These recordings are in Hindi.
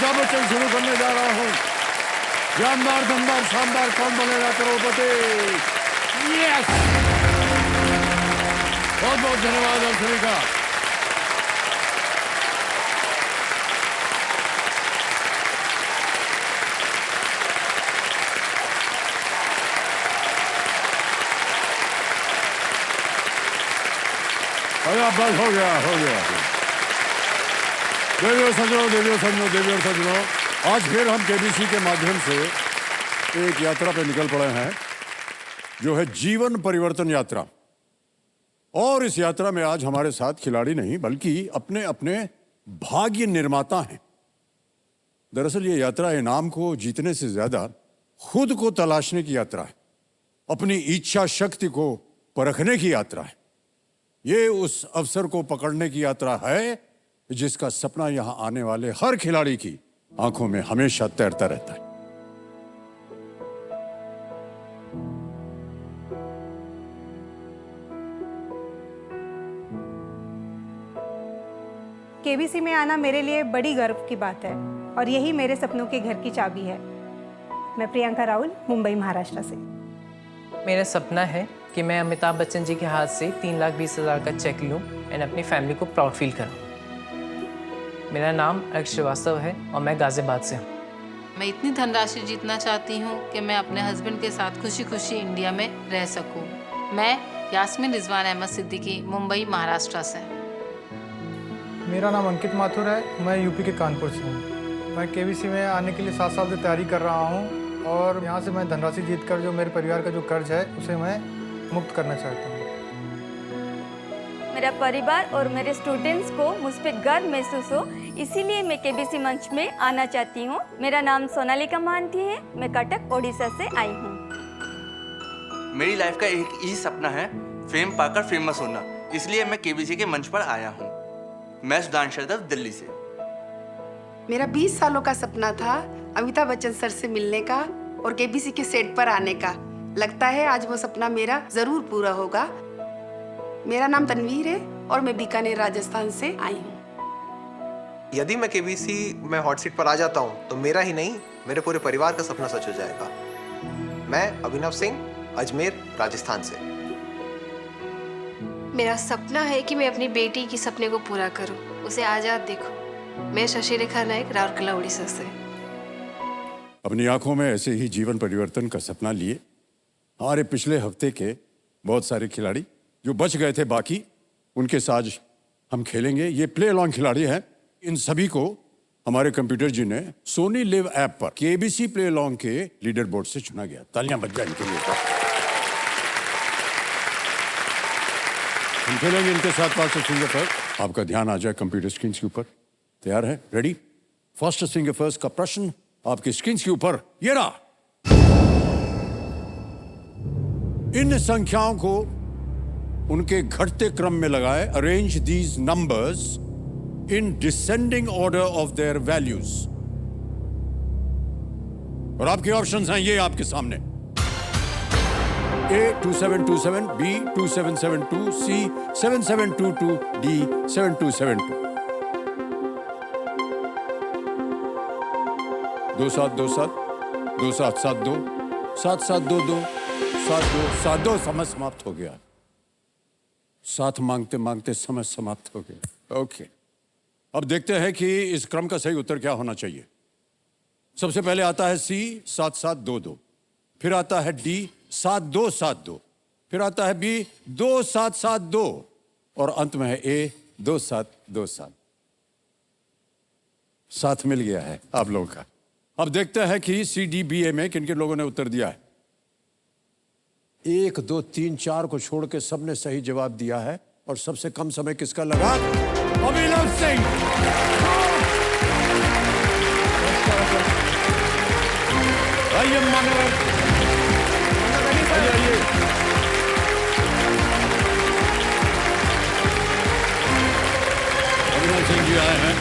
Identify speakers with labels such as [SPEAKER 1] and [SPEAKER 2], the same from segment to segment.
[SPEAKER 1] अमिताभ बच्चन शुरू करने जा रहा हूँ। जानदार, दमदार, शानदार, कौन बनेगा करोड़पति? यस! बहुत बहुत धन्यवाद आप सभी का। बस हो गया। देवियों सज्जनों, आज फिर हम केबीसी के माध्यम से एक यात्रा पे निकल पड़े हैं जो है जीवन परिवर्तन यात्रा। और इस यात्रा में आज हमारे साथ खिलाड़ी नहीं बल्कि अपने अपने भाग्य निर्माता हैं। दरअसल ये यात्रा इनाम को जीतने से ज्यादा खुद को तलाशने की यात्रा है, अपनी इच्छा शक्ति को परखने की यात्रा है। ये उस अवसर को पकड़ने की यात्रा है जिसका सपना यहां आने वाले हर खिलाड़ी की आंखों में हमेशा तैरता रहता है।
[SPEAKER 2] केबीसी में आना मेरे लिए बड़ी गर्व की बात है और यही मेरे सपनों के घर की चाबी है। मैं प्रियंका राहुल, मुंबई महाराष्ट्र से।
[SPEAKER 3] मेरा सपना है कि मैं अमिताभ बच्चन जी के हाथ से 3,20,000 का चेक लूं एंड अपनी फैमिली को प्राउड फील करूं। मेरा नाम अर्क श्रीवास्तव है और मैं गाजियाबाद से हूं।
[SPEAKER 4] मैं इतनी धनराशि जीतना चाहती हूं कि मैं अपने हस्बैंड के साथ खुशी खुशी इंडिया में रह सकूं। मैं यास्मीन रिजवान अहमद सिद्दीकी, मुंबई महाराष्ट्र से।
[SPEAKER 5] मेरा नाम अंकित माथुर है, मैं यूपी के कानपुर से हूँ। मैं केबीसी में आने के लिए 7 साल से तैयारी कर रहा हूँ और यहाँ से मैं धनराशि जीतकर जो मेरे परिवार का जो कर्ज है उसे मैं मुक्त करना चाहता हूँ।
[SPEAKER 6] मेरा परिवार और मेरे स्टूडेंट्स को मुझ पर गर्व महसूस हो, इसीलिए मैं केबीसी मंच में आना चाहती हूँ। मेरा नाम सोनालिका महांती है, मैं कटक ओडिशा से आई हूँ।
[SPEAKER 7] मेरी लाइफ का एक ही सपना है फेम पाकर फेमस होना, इसलिए मैं केबीसी के मंच पर आया हूँ। मैं सुधांशु यादव, दिल्ली से।
[SPEAKER 8] मेरा 20 सालों का सपना था अमिताभ बच्चन सर से मिलने का और केबीसी के सेट पर आने का। लगता है आज वो सपना मेरा जरूर पूरा होगा। मेरा नाम तनवीर है और मैं बीकानेर राजस्थान से आई हूँ।
[SPEAKER 9] यदि मैं केबीसी में हॉट सीट पर आ जाता हूँ तो मेरा ही नहीं, मेरे पूरे परिवार का सपना सच हो जाएगा। मैं अभिनव सिंह, अजमेर, राजस्थान से।
[SPEAKER 10] मेरा सपना है कि मैं अपनी बेटी की सपने को पूरा करूं, उसे आजाद देखूं। मैं शशि रेखा नायक, राउरकेला, उड़ीसा से।
[SPEAKER 1] अपनी आंखों में ऐसे ही जीवन परिवर्तन का सपना लिए हमारे पिछले हफ्ते के बहुत सारे खिलाड़ी जो बच गए थे, बाकी उनके साथ हम खेलेंगे। ये प्ले अलॉन्ग खिलाड़ी हैं। इन सभी को हमारे कंप्यूटर जी ने सोनी लिव ऐप पर केबीसी प्ले अलॉन्ग के लीडर बोर्ड से चुना गया। तालियां बज जाए इनके लिए। हम खेलेंगे इनके साथ फास्ट सिंगर फर्स्ट। आपका ध्यान आ जाए कंप्यूटर स्क्रीन के ऊपर। तैयार है? रेडी? फास्ट सिंगर फर्स्ट का प्रश्न आपकी स्क्रीन के ऊपर ये रहा। इन संख्याओं को उनके घटते क्रम में लगाए। Arrange these numbers in descending order of their values. और आपके ऑप्शंस हैं ये आपके सामने। A 2727, B 2772, C 7722, D 7272। 2727, 2772, 7722, 7272। समय समाप्त हो गया। साथ मांगते मांगते समय समाप्त हो गया। ओके, अब देखते हैं कि इस क्रम का सही उत्तर क्या होना चाहिए। सबसे पहले आता है C 7722, फिर आता है D 7272, फिर आता है B 2772 और अंत में है A 2727। साथ मिल गया है आप लोगों का। अब देखते हैं कि CDBA में किन किन लोगों ने उत्तर दिया है। 1 2 3 4 को छोड़ के सबने सही जवाब दिया है और सबसे कम समय किसका लगा? अभिनव सिंह। आइए मानव, आइए। अभिनव सिंह जी आए हैं।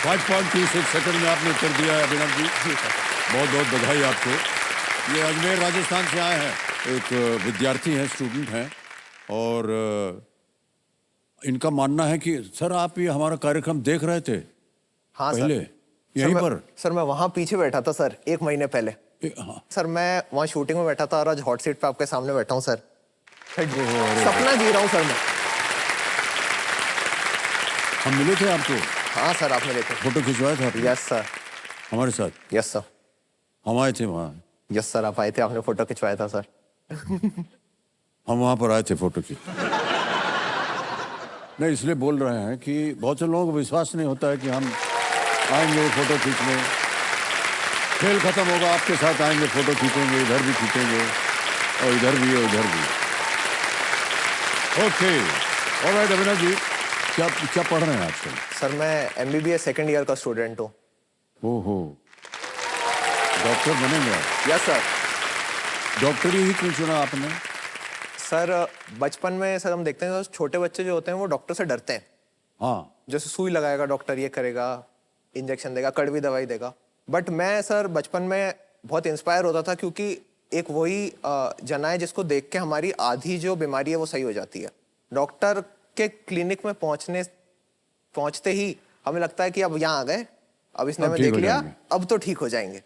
[SPEAKER 1] 5.26 सेकंड में आपने उत्तर दिया है अभिनव जी। बहुत बहुत बधाई आपको। ये अजमेर राजस्थान से आए हैं। एक विद्यार्थी हैं, स्टूडेंट हैं और इनका मानना है कि सर आप ये हमारा कार्यक्रम देख रहे थे
[SPEAKER 9] हाँ सर।
[SPEAKER 1] पहले
[SPEAKER 9] सर,
[SPEAKER 1] यहीं
[SPEAKER 9] मैं-
[SPEAKER 1] पर?
[SPEAKER 9] सर मैं वहाँ पीछे बैठा था सर 1 महीने पहले।
[SPEAKER 1] हाँ।
[SPEAKER 9] सर मैं वहाँ शूटिंग में बैठा था और आज हॉट सीट पे आपके सामने बैठा हूँ सर। सपना जी रहा हूँ सर मैं।
[SPEAKER 1] हम मिले थे आपको?
[SPEAKER 9] हाँ सर, आप मिले थे।
[SPEAKER 1] फोटो खिंचवाया था आपने?
[SPEAKER 9] Yes sir.
[SPEAKER 1] हमारे साथ?
[SPEAKER 9] Yes sir.
[SPEAKER 1] हम आए थे वहाँ।
[SPEAKER 9] यस सर, आप आए थे, आपने फोटो खिंचवाया था सर।
[SPEAKER 1] हम वहाँ पर आए थे फोटो की। नहीं, इसलिए बोल रहे हैं कि बहुत से लोगों को विश्वास नहीं होता है कि हम आएंगे फोटो खींचने, खेल खत्म होगा आपके साथ आएंगे फोटो खींचेंगे, इधर भी खींचेंगे और इधर भी और इधर भी। Okay, alright. अविनाश जी, क्या क्या पढ़ रहे हैं आजकल?
[SPEAKER 9] सर मैं MBBS सेकंड ईयर का स्टूडेंट हूँ।
[SPEAKER 1] ओहो, डॉक्टर बनेंगे आप?
[SPEAKER 9] Yes sir.
[SPEAKER 1] डॉक्टरी ही क्यों चुना आपने?
[SPEAKER 9] सर बचपन में सर हम देखते हैं छोटे बच्चे जो होते हैं वो डॉक्टर से डरते हैं।
[SPEAKER 1] हाँ,
[SPEAKER 9] जैसे सुई लगाएगा डॉक्टर, ये करेगा, इंजेक्शन देगा, कड़वी दवाई देगा। बट मैं सर बचपन में बहुत इंस्पायर होता था क्योंकि एक वही जना है जिसको देख के हमारी आधी जो बीमारी है वो सही हो जाती है। डॉक्टर के क्लिनिक में पहुंचते ही हमें लगता है कि अब यहाँ आ गए, अब इसने हमें
[SPEAKER 1] ठीक
[SPEAKER 9] देख
[SPEAKER 1] हो
[SPEAKER 9] लिया,
[SPEAKER 1] जाएंगे।
[SPEAKER 9] अब तो ठीक हो जाएंगे।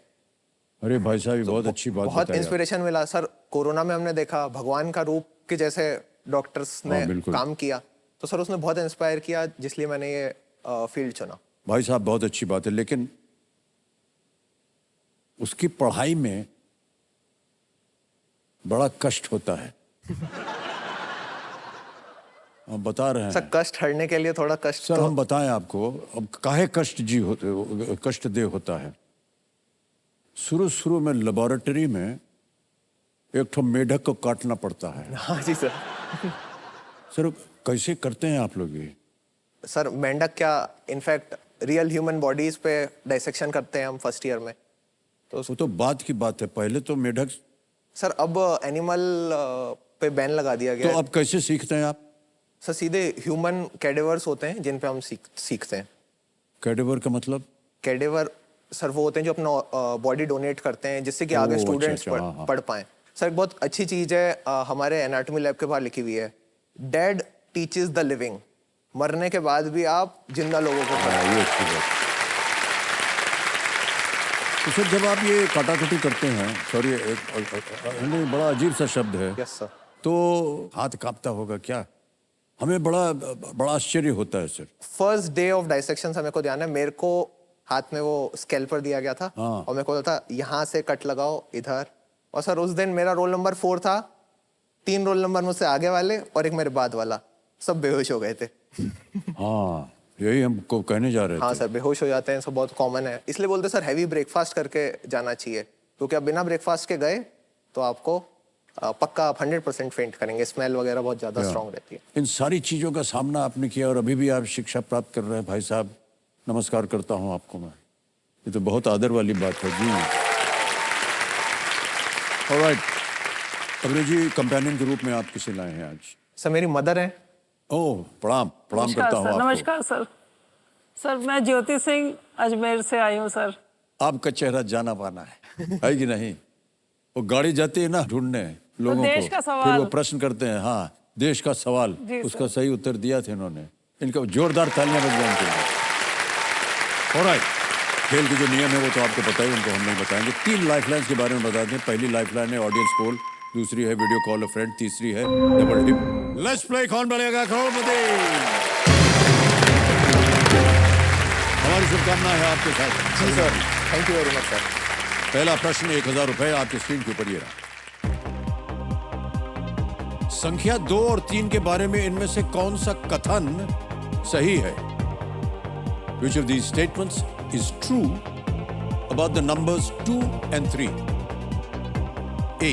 [SPEAKER 1] अरे भाई साहब, ये बहुत अच्छी बात
[SPEAKER 9] बहुत
[SPEAKER 1] बताई आप।
[SPEAKER 9] इंस्पिरेशन मिला सर। कोरोना में हमने देखा भगवान का रूप के जैसे डॉक्टर्स ने
[SPEAKER 1] बिल्कुल।
[SPEAKER 9] काम किया, तो सर उसने बहुत इंस्पायर किया, जिसलिए मैंने ये फील्ड चुना।
[SPEAKER 1] भाई साहब बहुत अच्छी बात है, लेकिन उसकी पढ़ाई में बड़ा कष्ट होता है। हम बता रहे हैं
[SPEAKER 9] सर कष्ट हटने के लिए थोड़ा कष्ट
[SPEAKER 1] सर,
[SPEAKER 9] तो
[SPEAKER 1] हम बताएं आपको। अब काहे कष्ट जी होते, कष्ट दे होता है। शुरू में लेबोरेटरी में एक ठो मेढक को काटना पड़ता है।
[SPEAKER 9] हाँ जी सर।
[SPEAKER 1] सर कैसे करते हैं आप लोग ये?
[SPEAKER 9] सर मेंढक क्या, इनफैक्ट रियल ह्यूमन बॉडीज पे डाइसेक्शन करते हैं हम फर्स्ट ईयर में।
[SPEAKER 1] वो तो बात की बात है, पहले तो मेढक।
[SPEAKER 9] सर अब एनिमल पे बैन लगा दिया गया
[SPEAKER 1] तो
[SPEAKER 9] है।
[SPEAKER 1] अब कैसे सीखते हैं आप?
[SPEAKER 9] सर सीधे ह्यूमन कैडेवर्स होते हैं जिन पे हम सीखते हैं।
[SPEAKER 1] कैडेवर का मतलब?
[SPEAKER 9] कैडेवर सर वो होते हैं जो अपना बॉडी डोनेट करते हैं जिससे कि आगे
[SPEAKER 1] ओह, अच्छा,
[SPEAKER 9] स्टूडेंट्स
[SPEAKER 1] अच्छा, हाँ, हाँ।
[SPEAKER 9] पढ़ पाएं। सर एक बहुत अच्छी चीज है, हमारे एनाटॉमी लैब के बाहर लिखी हुई है, डेड टीचेस द लिविंग। मरने के बाद भी आप जिंदा लोगों को पढ़ाएं।
[SPEAKER 1] ये अच्छी बात। तो सर जब आप ये काटाकुटी करते हैं, सॉरी नहीं, बड़ा अजीब सा शब्द है,
[SPEAKER 9] यस सर।
[SPEAKER 1] तो हाथ कांपता होगा क्या? हमें बड़ा आश्चर्य होता है sir.
[SPEAKER 9] First day of dissection मेरे को ध्यान है, मेरे को हाथ में वो स्कैल्पर दिया गया था।
[SPEAKER 1] हाँ।
[SPEAKER 9] और मेरे को था यहाँ से कट लगाओ इधर। और सर उस दिन मेरा रोल नंबर 4 था, 3 रोल नंबर मुझसे आगे वाले और एक मेरे बाद वाला, सब बेहोश हो गए थे।
[SPEAKER 1] हाँ, यही हमको कहने जा रहे
[SPEAKER 9] हाँ
[SPEAKER 1] थे।
[SPEAKER 9] सर बेहोश हो जाते हैं, सब बहुत कॉमन है। इसलिए बोलते सर हैवी ब्रेकफास्ट करके जाना चाहिए, क्योंकि आप बिना ब्रेकफास्ट के गए तो आपको पक्का आप 100% फेंट करेंगे। स्मेल वगैरह बहुत ज्यादा स्ट्रांग रहती है।
[SPEAKER 1] इन सारी चीजों का सामना आपने किया और अभी भी आप शिक्षा प्राप्त कर रहे हैं। भाई साहब नमस्कार करता हूं आपको मैं। ये तो बहुत आदर वाली बात है जी। ऑलराइट, अभिनव जी, कंपेनियन के रूप में आप किसे लाए हैं आज?
[SPEAKER 9] सर मेरी मदर है।
[SPEAKER 1] ओह, प्रणाम करता हूँ आपको।
[SPEAKER 11] नमस्कार सर। सर मैं ज्योति सिंह अजमेर से आई हूँ सर।
[SPEAKER 1] आपका चेहरा जाना पाना है कि नहीं? वो गाड़ी जाती है ना ढूंढने लोगों
[SPEAKER 11] देश
[SPEAKER 1] को,
[SPEAKER 11] का सवाल।
[SPEAKER 1] फिर वो प्रश्न करते हैं। हाँ, देश का सवाल,
[SPEAKER 11] जी
[SPEAKER 1] उसका सही उत्तर दिया था इन्होंने। इनका जोरदार तालियां बज जाएंगे इनके लिए। ऑलराइट, खेल के जो नियम है वो तो आपको पता ही, उनको हम नहीं बताएंगे। 3 लाइफलाइंस के बारे में बता दें। पहली लाइफलाइन है ऑडियंस पोल, दूसरी है वीडियो कॉल अ फ्रेंड, तीसरी है डबल टिप। लेट्स प्ले कौन बनेगा करोड़पति। हमारी शुभकामनाएं है आपके साथ।
[SPEAKER 9] जी sir, thank you very much sir.
[SPEAKER 1] पहला प्रश्न 1000 रुपए आपकी स्क्रीन के ऊपर ये रहा। संख्या 2 और 3 के बारे में इनमें से कौन सा कथन सही है? Which of these statements is true about the numbers 2 and 3? A.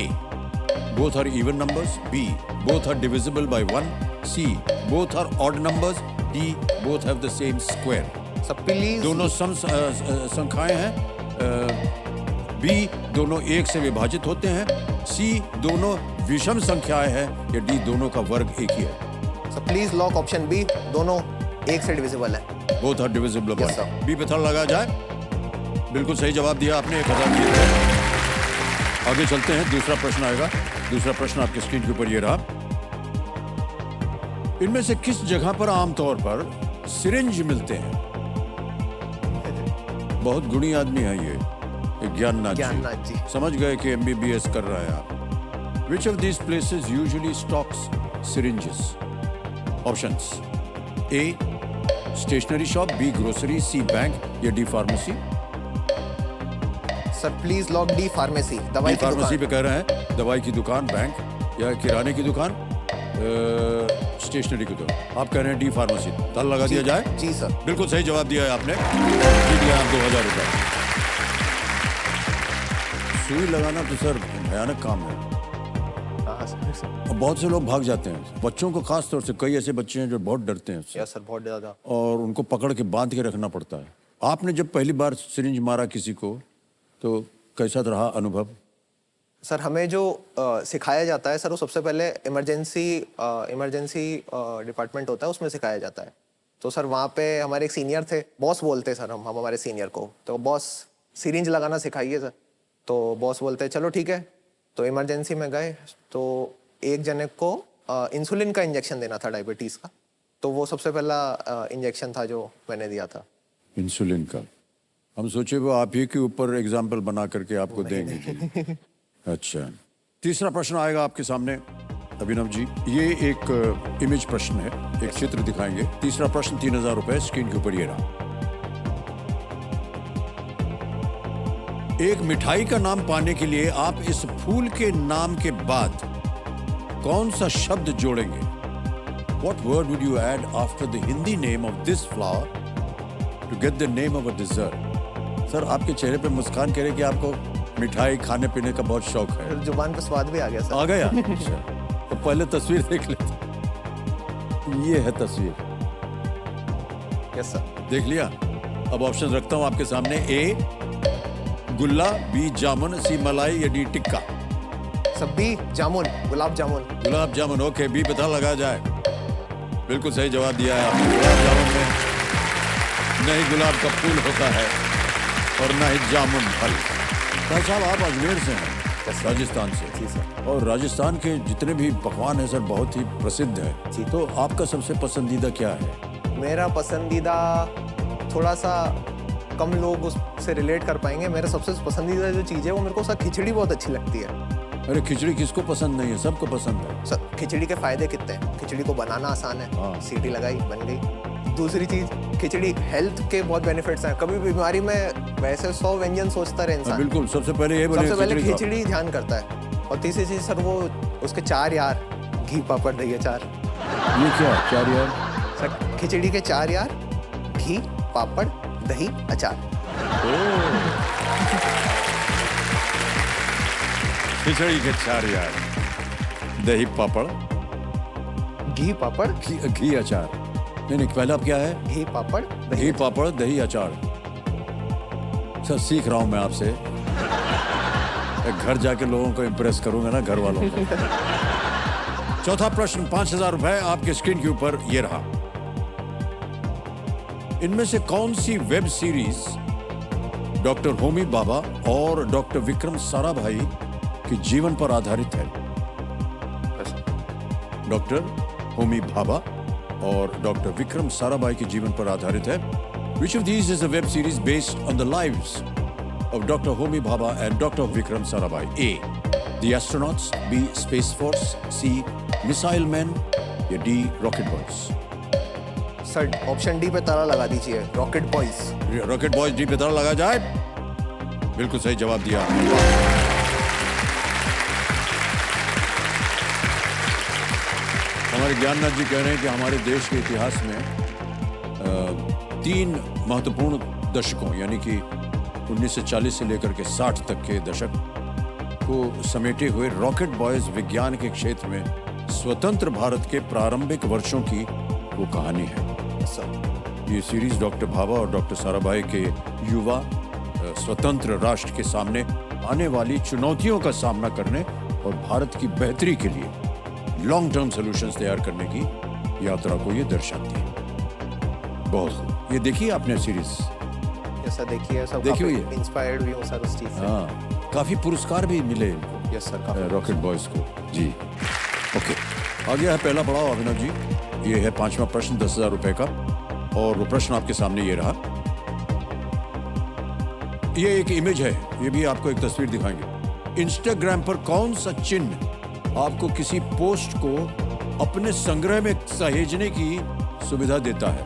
[SPEAKER 1] Both are even numbers. B. Both are divisible by 1. C. Both are odd numbers. D. Both have the same square.
[SPEAKER 9] सब प्लीज
[SPEAKER 1] दोनों संख्याएं हैं। बी दोनों 1 से विभाजित होते हैं। सी दोनों विषम संख्याएं हैं। या डी दोनों का वर्ग एक ही है।
[SPEAKER 9] सब प्लीज लॉक ऑप्शन बी, दोनों 1 से डिविजिबल है।
[SPEAKER 1] Both are divisible
[SPEAKER 9] Yes, sir.
[SPEAKER 1] B पे थोड़ा लगा जाए। बिल्कुल सही जवाब दिया आपने, 1000 दिए थे। आगे चलते हैं, दूसरा प्रश्न आएगा। दूसरा प्रश्न आपके स्क्रीन के ऊपर ये रहा। इनमें से किस जगह पर आमतौर पर सिरिंज मिलते हैं? बहुत गुणी आदमी है ये ज्ञाननाथ
[SPEAKER 9] ज्ञाननाथ जी।
[SPEAKER 1] समझ गए कि MBBS कर रहा है आप। Which of these places usually stocks syringes? Options: A. Stationery shop, B. Grocery, C. Bank, या D. Pharmacy?
[SPEAKER 9] Sir please lock D pharmacy, दवाई की
[SPEAKER 1] फार्मेसी
[SPEAKER 9] दुकान।
[SPEAKER 1] पे कह रहे हैं, दवाई की दुकान, बैंक या किराने की दुकान, स्टेशनरी की दुकान। आप कह रहे हैं डी फार्मेसी। ताला लगा दिया जाए?
[SPEAKER 9] जी सर।
[SPEAKER 1] बिल्कुल सही जवाब दिया है आपने। जीत लिया आप 2000 रुपए। सुई लगाना तो सर भयानक काम है
[SPEAKER 9] हाँ सर।
[SPEAKER 1] और बहुत से लोग भाग जाते हैं, बच्चों को खास तौर से। कई ऐसे बच्चे हैं जो बहुत डरते हैं उससे
[SPEAKER 9] यस सर, बहुत ज़्यादा।
[SPEAKER 1] और उनको पकड़ के बांध के रखना पड़ता है। आपने जब पहली बार सिरिंज मारा किसी को तो कैसा रहा अनुभव?
[SPEAKER 9] सर हमें जो सिखाया जाता है सर, वो सबसे पहले इमरजेंसी डिपार्टमेंट होता है, उसमें सिखाया जाता है। तो सर वहाँ पे हमारे एक सीनियर थे, बॉस बोलते सर हम हमारे सीनियर को, तो बॉस सिरिंज लगाना सिखाइए सर। तो बॉस बोलते चलो ठीक है। तो इमरजेंसी में गए तो एक जने को इंसुलिन का इंजेक्शन देना था, डायबिटीज़ का। तो वो सबसे पहला इंजेक्शन था जो मैंने दिया था।
[SPEAKER 1] इंसुलिन का? हम सोचे वो आप ही के ऊपर एग्जाम्पल बना करके आपको देंगे। अच्छा, तीसरा प्रश्न आएगा आपके सामने अभिनव जी। ये एक इमेज प्रश्न है, एक चित्र दिखाएंगे। तीसरा प्रश्न 3000 रुपए स्क्रीन के ऊपर ये रहा। एक मिठाई का नाम पाने के लिए आप इस फूल के नाम के बाद कौन सा शब्द जोड़ेंगे? What word would you add after the Hindi name of this flower to get the name of a dessert? Sir आपके चेहरे पे मुस्कान कह रहे कि आपको मिठाई खाने पीने का बहुत शौक है।
[SPEAKER 9] जुबान पे स्वाद भी आ गया सर।
[SPEAKER 1] आ गया? अच्छा, तो पहले तस्वीर देख लेते। ये है तस्वीर।
[SPEAKER 9] Yes sir.
[SPEAKER 1] देख लिया? अब ऑप्शन रखता हूं आपके सामने। ए गुल्ला, बी जामुन, सी मलाई या डी टिक्का?
[SPEAKER 9] सब बी जामुन, गुलाब जामुन।
[SPEAKER 1] गुलाब जामुन, ओके। बी पता लगा जाए। बिल्कुल सही जवाब दिया है आपने। गुलाब जामुन में नहीं गुलाब का फूल होता है और ना ही जामुन फल। भाई साहब आप अजमेर से हैं, राजस्थान से।
[SPEAKER 9] जी सर।
[SPEAKER 1] और राजस्थान के जितने भी पकवान हैं सर बहुत ही प्रसिद्ध है।
[SPEAKER 9] जी।
[SPEAKER 1] तो आपका सबसे पसंदीदा क्या है?
[SPEAKER 9] मेरा पसंदीदा थोड़ा सा कम लोग उससे रिलेट कर पाएंगे। मेरा सबसे पसंदीदा जो चीज़ है वो मेरे को सर खिचड़ी बहुत अच्छी लगती है।
[SPEAKER 1] अरे खिचड़ी किसको पसंद नहीं है? सबको पसंद है।
[SPEAKER 9] सर खिचड़ी के फायदे कितने हैं? खिचड़ी को बनाना आसान है,
[SPEAKER 1] हाँ।
[SPEAKER 9] सीटी लगाई बन गई। दूसरी चीज़, खिचड़ी हेल्थ के बहुत बेनिफिट्स हैं। कभी बीमारी में वैसे 100 व्यंजन सोचता रहे इंसान,
[SPEAKER 1] बिल्कुल सबसे पहले ये बने
[SPEAKER 9] सबसे पहले
[SPEAKER 1] खिचड़ी का।
[SPEAKER 9] खिचड़ी ध्यान करता है। और तीसरी चीज़ सर वो उसके 4 यार, घी पापड़ दही अचार।
[SPEAKER 1] ये क्या 4 यार?
[SPEAKER 9] सर खिचड़ी के 4 यार, घी पापड़ दही अचार।
[SPEAKER 1] खिचड़ी के 4 यार, दही पापड़,
[SPEAKER 9] घी पापड़
[SPEAKER 1] घी अचार। नहीं पहला अब क्या है?
[SPEAKER 9] घी पापड़
[SPEAKER 1] घी पापड़ दही अचार। सर सीख रहा हूं मैं आपसे। घर जाके लोगों को इम्प्रेस करूंगा ना, घर वालों को। चौथा प्रश्न 5000 रुपए आपके स्क्रीन के ऊपर ये रहा। इनमें से कौन सी web series doctor Homi Bhabha और डॉक्टर विक्रम साराभाई के जीवन पर आधारित है? डॉक्टर होमी भाभा और डॉक्टर विक्रम साराभाई के जीवन पर आधारित है। Which of these is a web series based on the lives of Dr. Homi Bhabha and Dr. Vikram Sarabhai? A. The Astronauts, B. Space Force, C. Missile Men, या D. Rocket Boys?
[SPEAKER 9] Sir option D पे ताला लगा दीजिए, rocket boys.
[SPEAKER 1] Rocket boys D पे ताला लगा जाए? बिल्कुल सही जवाब दिया। हमारे ज्ञाननाथ जी कह रहे हैं कि हमारे देश के इतिहास में 3 महत्वपूर्ण दशकों यानी कि 1940 से लेकर के 60 तक के दशक को समेटे हुए रॉकेट बॉयज विज्ञान के क्षेत्र में स्वतंत्र भारत के प्रारंभिक वर्षों की वो कहानी है। ये सीरीज डॉक्टर भाभा और डॉक्टर साराभाई के युवा स्वतंत्र राष्ट्र के सामने आने वाली चुनौतियों का सामना करने और भारत की बेहतरी के लिए लॉन्ग टर्म सॉल्यूशंस तैयार करने की यात्रा को ये दर्शाती है। बहुत खूब। ये देखिए आपने सीरीज?
[SPEAKER 9] यस सर देखिए, सब
[SPEAKER 1] देखिए ये
[SPEAKER 9] इंस्पायर्ड भी हूं सर उस चीज से।
[SPEAKER 1] हाँ, काफी पुरस्कार भी मिले इनको।
[SPEAKER 9] यस सर, काफी
[SPEAKER 1] रॉकेट बॉयज को। जी ओके, आ गया है पहला पड़ाव अभिनव जी। ये है 5वां प्रश्न 10,000 रुपए का और वो प्रश्न आपके सामने ये रहा। ये एक इमेज है, ये भी आपको एक तस्वीर दिखाएंगे। इंस्टाग्राम पर कौन सा चिन्ह आपको किसी पोस्ट को अपने संग्रह में सहेजने की सुविधा देता है?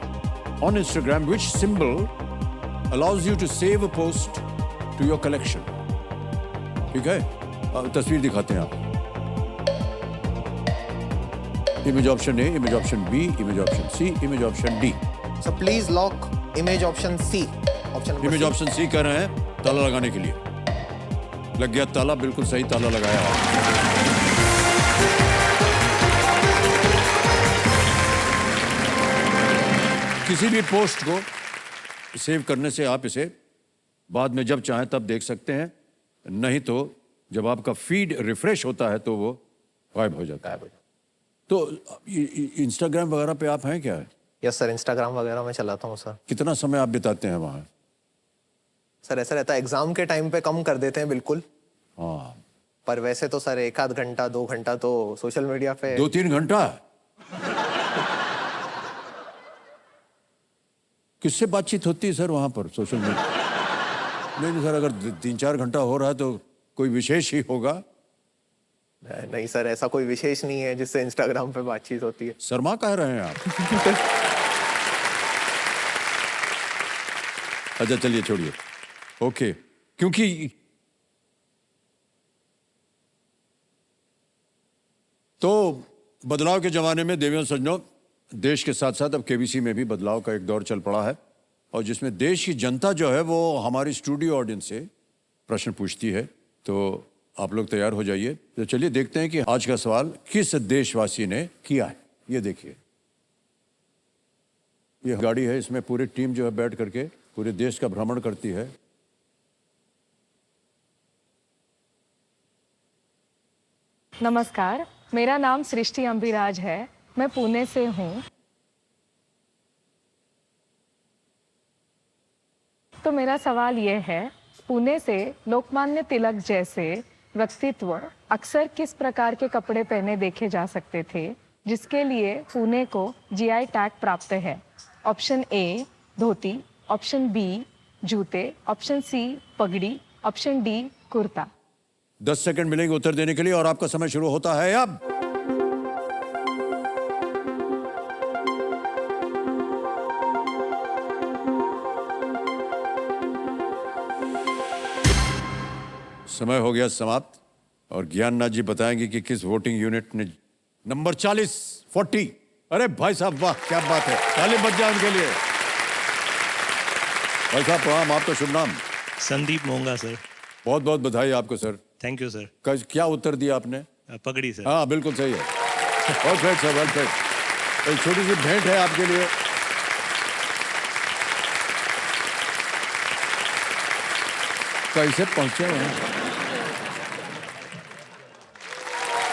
[SPEAKER 1] On Instagram which symbol allows you to save a post to your collection? ठीक है, तस्वीर दिखाते हैं आप। Image option A, image option B, image option C, image option D.
[SPEAKER 9] So please lock image option C.
[SPEAKER 1] Image option C कह रहे हैं ताला लगाने के लिए। लग गया ताला, बिल्कुल सही ताला लगाया आप। किसी भी पोस्ट को सेव करने से आप इसे बाद में जब चाहें तब देख सकते हैं, नहीं तो जब आपका फीड रिफ्रेश होता है तो वो गायब हो जाता है। तो इंस्टाग्राम वगैरह पे आप हैं क्या?
[SPEAKER 9] यस सर, इंस्टाग्राम वगैरह में चलाता हूँ सर।
[SPEAKER 1] कितना समय आप बिताते हैं वहाँ?
[SPEAKER 9] सर ऐसा रहता है एग्जाम के टाइम पे कम कर देते हैं बिल्कुल,
[SPEAKER 1] हाँ,
[SPEAKER 9] पर वैसे तो सर 1 आध घंटा 2 घंटा तो सोशल मीडिया पे।
[SPEAKER 1] 2-3 घंटा? किससे बातचीत होती है सर वहाँ पर सोशल मीडिया? नहीं सर, अगर 3-4 घंटा हो रहा है तो कोई विशेष ही होगा।
[SPEAKER 9] नहीं सर, ऐसा कोई विशेष नहीं है जिससे इंस्टाग्राम पे बातचीत होती है।
[SPEAKER 1] शर्मा कह रहे हैं आप? अच्छा चलिए छोड़िए, ओके। क्योंकि तो बदलाव के जमाने में देवियों सज्जनों, देश के साथ साथ अब केबीसी में भी बदलाव का एक दौर चल पड़ा है, और जिसमें देश की जनता जो है वो हमारी स्टूडियो ऑडियंस से प्रश्न पूछती है। तो आप लोग तैयार हो जाइए। तो चलिए देखते हैं कि आज का सवाल किस देशवासी ने किया है। ये देखिए, ये गाड़ी है, इसमें पूरी टीम जो है बैठ करके पूरे देश का भ्रमण करती है।
[SPEAKER 12] नमस्कार, मेरा नाम सृष्टि अंबिराज है, मैं पुणे से हूँ। तो मेरा सवाल ये है, पुणे से लोकमान्य तिलक जैसे व्यक्तित्व अक्सर किस प्रकार के कपड़े पहने देखे जा सकते थे, जिसके लिए पुणे को जीआई टैग प्राप्त है? Option A dhoti, option B जूते, ऑप्शन सी पगड़ी, ऑप्शन डी कुर्ता।
[SPEAKER 1] 10 सेकंड मिलेंगे उत्तर देने के लिए और आपका समय शुरू होता है अब। समय हो गया समाप्त और ज्ञाननाथ जी बताएंगे कि किस वोटिंग यूनिट ने नंबर 40। अरे भाई साहब वाह, क्या बात है, ताली बज जाए उनके लिए। भाई साहब प्रणाम, आपका शुभ नाम?
[SPEAKER 13] संदीप मोंगा सर।
[SPEAKER 1] बहुत बहुत बधाई आपको सर।
[SPEAKER 13] Thank you sir.
[SPEAKER 1] क्या उत्तर दिया आपने?
[SPEAKER 13] पगड़ी सर।
[SPEAKER 1] हाँ बिल्कुल सही है। Perfect sir, perfect. एक छोटी सी भेंट है आपके लिए। कैसे पहुंचे हैं?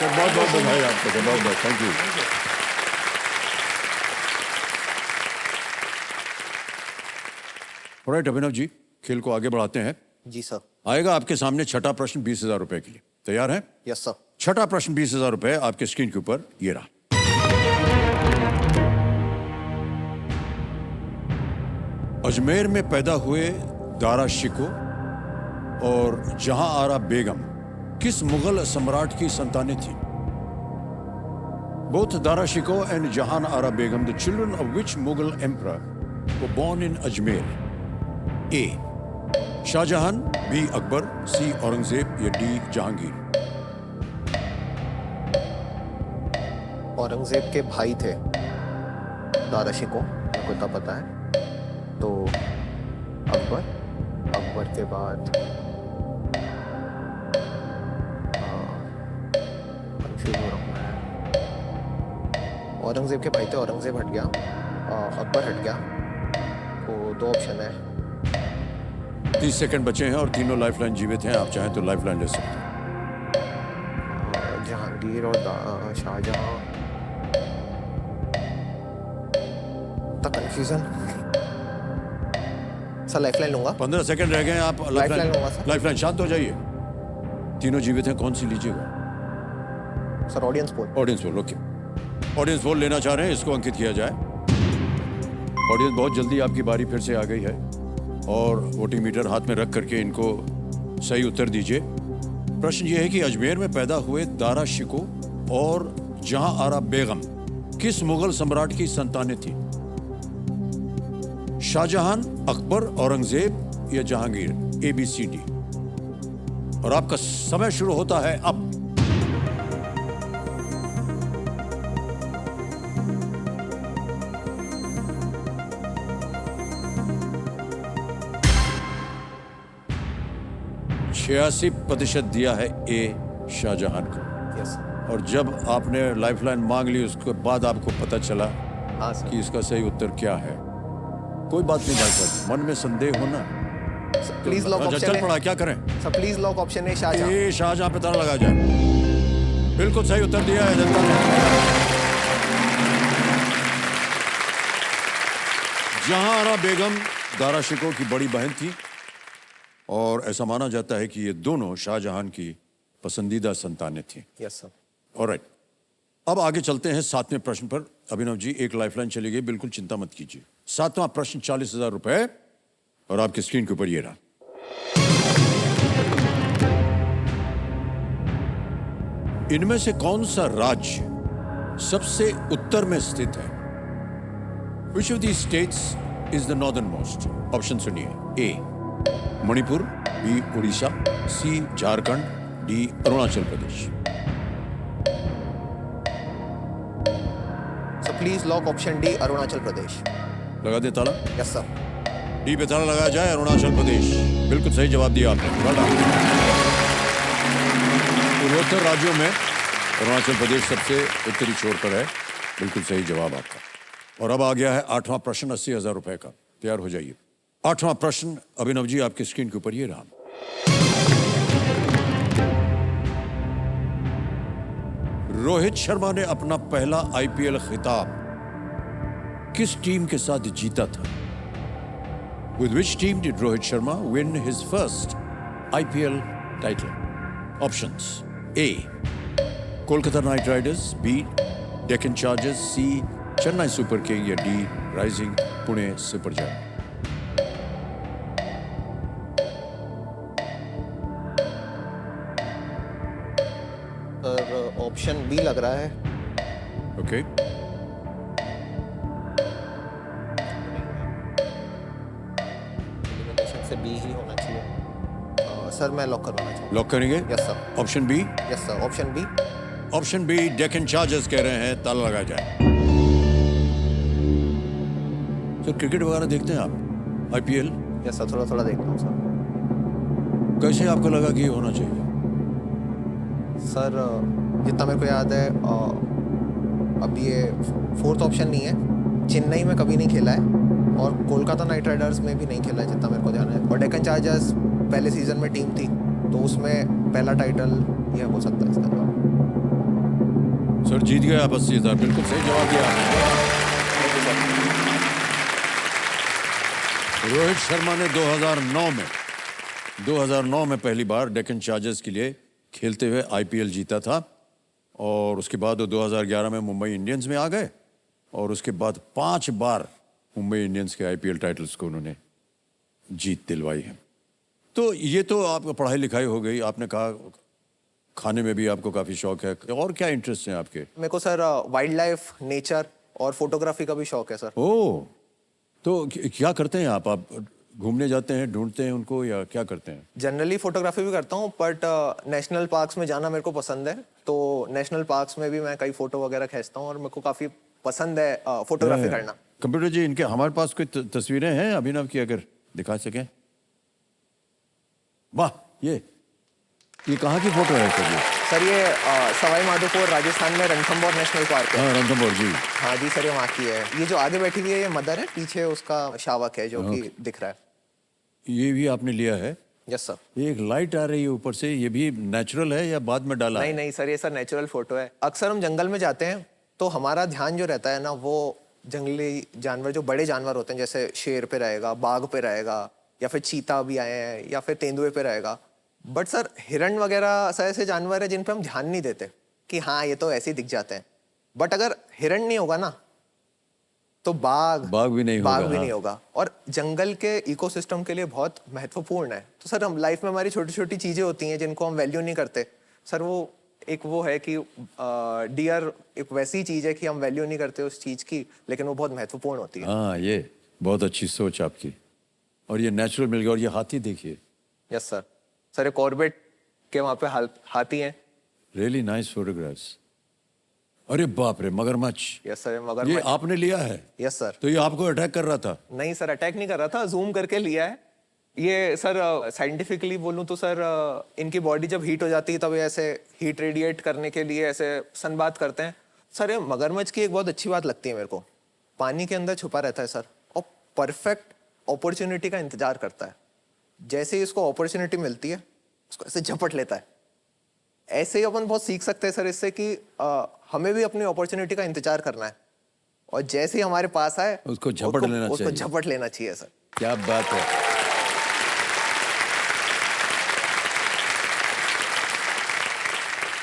[SPEAKER 1] बहुत बहुत बधाई आपको, बहुत बहुत thank you. Alright Abhinav ji, खेल को आगे बढ़ाते हैं।
[SPEAKER 9] जी सर।
[SPEAKER 1] आएगा आपके सामने छठा प्रश्न 20,000 रुपए के लिए। तैयार हैं?
[SPEAKER 9] Yes sir.
[SPEAKER 1] छठा प्रश्न 20,000 रुपए आपके स्क्रीन के ऊपर ये रहा। अजमेर में पैदा हुए दारा शिको और जहां आरा बेगम किस मुगल सम्राट की संतानें थी? Both Dara Shikoh and Jahan Ara Begum, the children of which Mughal emperor were born in Ajmer? A. Shahjahan, B. Akbar, C. Aurangzeb या D. Jahangir?
[SPEAKER 9] औरंगजेब के भाई थे दारा शिकोह, मेरे को इतना पता है। तो अकबर के बाद औरंगजेब के भाई थे, औरंगजेब हट गया, अकबर हट गया, तो 2 ऑप्शन है।
[SPEAKER 1] 30 सेकंड बचे हैं और तीनों लाइफलाइन जीवित हैं, आप चाहें तो लाइफलाइन ले सकते हैं।
[SPEAKER 9] जहांगीर और शाहजहां, तो कंफ्यूजन। सर लाइफलाइन लूंगा।
[SPEAKER 1] 15 सेकंड रह गए हैं, आप
[SPEAKER 9] लाइफलाइन लूंगा सर।
[SPEAKER 1] लाइफलाइन, शांत हो जाइए। तीनों जीवित हैं, कौन सी लीजिएगा?
[SPEAKER 9] Sir audience poll.
[SPEAKER 1] Audience poll, okay. Audience poll लेना चाह रहे हैं, इसको अंकित किया जाए। ऑडियंस बहुत जल्दी, आपकी बारी फिर से आ गई है। और वोटिंग मीटर हाथ में रख करके इनको सही उत्तर दीजिए। प्रश्न ये है कि अजमेर में पैदा हुए दारा शिको और जहां आरा बेगम किस मुगल सम्राट की संतानें थी? शाहजहां, अकबर, औरंगजेब या जहांगीर? ABCD। और आपका समय शुरू होता है अब। %86 दिया है ए शाहजहां को।
[SPEAKER 9] यस
[SPEAKER 1] और जब आपने लाइफलाइन मांग ली उसके बाद आपको पता चला
[SPEAKER 9] हाँ सर।
[SPEAKER 1] कि इसका सही उत्तर क्या है। कोई बात नहीं भाई साहब, मन में संदेह होना।
[SPEAKER 9] प्लीज लॉक
[SPEAKER 1] चल
[SPEAKER 9] ऑप्शन
[SPEAKER 1] पड़ा, क्या करें?
[SPEAKER 9] सर प्लीज लॉक ऑप्शन है शाहजहां।
[SPEAKER 1] ये शाहजहां पे ताला लगा जाए। बिल्कुल सही उत्तर दिया है जनता ने। जहांआरा बेगम दारा शिको की बड़ी बहन थी और ऐसा माना जाता है कि ये दोनों शाहजहां की पसंदीदा संतानें थी।
[SPEAKER 9] Yes sir.
[SPEAKER 1] ऑलराइट, अब आगे चलते हैं 7वें प्रश्न पर। अभिनव जी, एक लाइफलाइन चली गई, बिल्कुल चिंता मत कीजिए। 7वां प्रश्न 40,000 रुपए और आपकी स्क्रीन के ऊपर ये रहा। इनमें से कौन सा राज्य सबसे उत्तर में स्थित है? Which of these states is the northernmost? Option सुनिए। A Manipur, B Orissa, C Jharkhand, D Arunachal Pradesh.
[SPEAKER 9] Sir please lock option D Arunachal Pradesh.
[SPEAKER 1] लगा दे ताला।
[SPEAKER 9] Yes sir.
[SPEAKER 1] डी पे ताला लगाया जाए, अरुणाचल प्रदेश। बिल्कुल सही जवाब दिया आपने। well done। पूर्वोत्तर राज्यों में अरुणाचल प्रदेश सबसे उत्तरी छोर पर है। बिल्कुल सही जवाब आपका। और अब आ गया है 8वां प्रश्न 80,000 रुपए का। तैयार हो जाइए। 8वां प्रश्न अभिनव जी आपकी स्क्रीन के ऊपर ये रहा। रोहित शर्मा ने अपना पहला IPL खिताब किस टीम के साथ जीता था? With which team did Rohit Sharma win his first IPL title? Options: A. Kolkata Knight Riders, B. Deccan Chargers, C. Chennai Super King या D. Rising Pune Super Giant?
[SPEAKER 9] Sir option B लग रहा है।
[SPEAKER 1] Okay.
[SPEAKER 9] से बी ही होना चाहिए। सर मैं लॉक करवाना चाहूँ।
[SPEAKER 1] लॉक करेंगे?
[SPEAKER 9] Yes sir.
[SPEAKER 1] Option B.
[SPEAKER 9] Yes sir option B.
[SPEAKER 1] Option B Deccan Chargers कह रहे हैं। ताला लगा जाए। सर क्रिकेट वगैरह देखते हैं आप? IPL?
[SPEAKER 9] यस सर थोड़ा थोड़ा देखता हूँ सर।
[SPEAKER 1] कैसे आपको लगा कि ये होना चाहिए?
[SPEAKER 9] सर जितना मेरे को याद है अब ये फोर्थ ऑप्शन नहीं है। चेन्नई में कभी नहीं खेला है और कोलकाता नाइट राइडर्स में भी नहीं खेला है जितना मेरे को ध्यान है। और डेक्कन चार्जर्स पहले सीजन में टीम थी तो उसमें पहला टाइटल यह हो सकता है इसका जवाब।
[SPEAKER 1] सर जीत गए आप 80,000। बिल्कुल सही जवाब दिया आपने। रोहित शर्मा ने 2009 में पहली बार डेक्कन चार्जर्स के लिए खेलते हुए IPL जीता था और उसके बाद वो 2011 में मुंबई इंडियंस में आ गए और उसके बाद 5 बार मुंबई इंडियंस के IPL टाइटल्स को उन्होंने जीत दिलवाई है। तो ये तो आपका पढ़ाई लिखाई हो गई। आपने कहा खाने में भी आपको काफी शौक है। और क्या इंटरेस्ट है आपके?
[SPEAKER 9] मेरे को सर वाइल्ड लाइफ, नेचर और फोटोग्राफी का भी शौक है सर।
[SPEAKER 1] ओह, तो क्या करते हैं आप घूमने जाते हैं, ढूंढते हैं उनको या क्या करते हैं?
[SPEAKER 9] जनरली फोटोग्राफी भी करता हूँ बट नेशनल पार्क्स में जाना मेरे को पसंद है। तो नेशनल पार्क्स में भी मैं कई फोटो वगैरह खींचता हूँ और मेरे को काफी पसंद है फोटोग्राफी करना।
[SPEAKER 1] कंप्यूटर जी, इनके हमारे पास कोई तस्वीरें हैं अभिनव की, अगर दिखा सकें? वाह, ये कहाँ की फोटो है सर?
[SPEAKER 9] सर ये सवाई माधोपुर राजस्थान में रणथंभौर नेशनल पार्क है।
[SPEAKER 1] हाँ, रणथंभौर जी।
[SPEAKER 9] हाँ जी सर, ये वहाँ की है। ये जो आगे बैठी हुई है ये मदर है, पीछे उसका शावक है जो कि दिख रहा है।
[SPEAKER 1] ये भी आपने लिया है?
[SPEAKER 9] Yes sir.
[SPEAKER 1] एक लाइट आ रही है ऊपर से, ये भी नेचुरल है या बाद में डाला?
[SPEAKER 9] नहीं नहीं सर, ये सर नेचुरल फोटो है। अक्सर हम जंगल में जाते हैं तो हमारा ध्यान जो रहता है ना वो जंगली जानवर, जो बड़े जानवर होते हैं जैसे शेर पे रहेगा, बाघ पे रहेगा या फिर चीता भी आए हैं या फिर तेंदुए पे रहेगा। बट सर हिरण वगैरह ऐसे जानवर है जिन पे हम ध्यान नहीं देते कि हाँ ये तो ऐसे ही दिख जाते हैं। बट अगर हिरण नहीं होगा ना तो बाघ
[SPEAKER 1] भी नहीं होगा, हाँ।
[SPEAKER 9] नहीं होगा। और जंगल के इकोसिस्टम के लिए बहुत महत्वपूर्ण है। तो सर हम लाइफ में हमारी छोटी छोटी चीजें होती हैं जिनको हम वैल्यू नहीं करते सर। वो है कि डियर एक वैसी चीज है कि हम वैल्यू नहीं करते उस चीज की, लेकिन वो बहुत महत्वपूर्ण होती है।
[SPEAKER 1] हाँ, ये बहुत अच्छी सोच आपकी। और ये नेचुरल मिल गया। और ये हाथी देखिए।
[SPEAKER 9] Yes sir. सर ये कॉर्बेट के वहाँ पे हाथी हैं।
[SPEAKER 1] Really nice photographs. अरे बाप रे, मगरमच्छ।
[SPEAKER 9] यस सर,
[SPEAKER 1] ये
[SPEAKER 9] मगरमच्छ।
[SPEAKER 1] आपने लिया है?
[SPEAKER 9] Yes sir.
[SPEAKER 1] तो ये आपको अटैक कर रहा था?
[SPEAKER 9] नहीं सर, अटैक नहीं कर रहा था, जूम करके लिया है। ये सर साइंटिफिकली बोलूं तो सर इनकी बॉडी जब हीट हो जाती है तब ये ऐसे हीट रेडिएट करने के लिए ऐसे सनबाथ करते हैं। सर ये मगरमच्छ की एक बहुत अच्छी बात लगती है मेरे को, पानी के अंदर छुपा रहता है सर और परफेक्ट अपॉर्चुनिटी का इंतजार करता है। जैसे ही इसको अपॉर्चुनिटी मिलती है उसको ऐसे झपट लेता है। ऐसे ही अपन बहुत सीख सकते हैं सर इससे कि हमें भी अपनी अपॉर्चुनिटी का इंतजार करना है और जैसे ही हमारे पास आए
[SPEAKER 1] उसको झपट लेना चाहिए।
[SPEAKER 9] उसको झपट लेना चाहिए सर।
[SPEAKER 1] क्या बात है।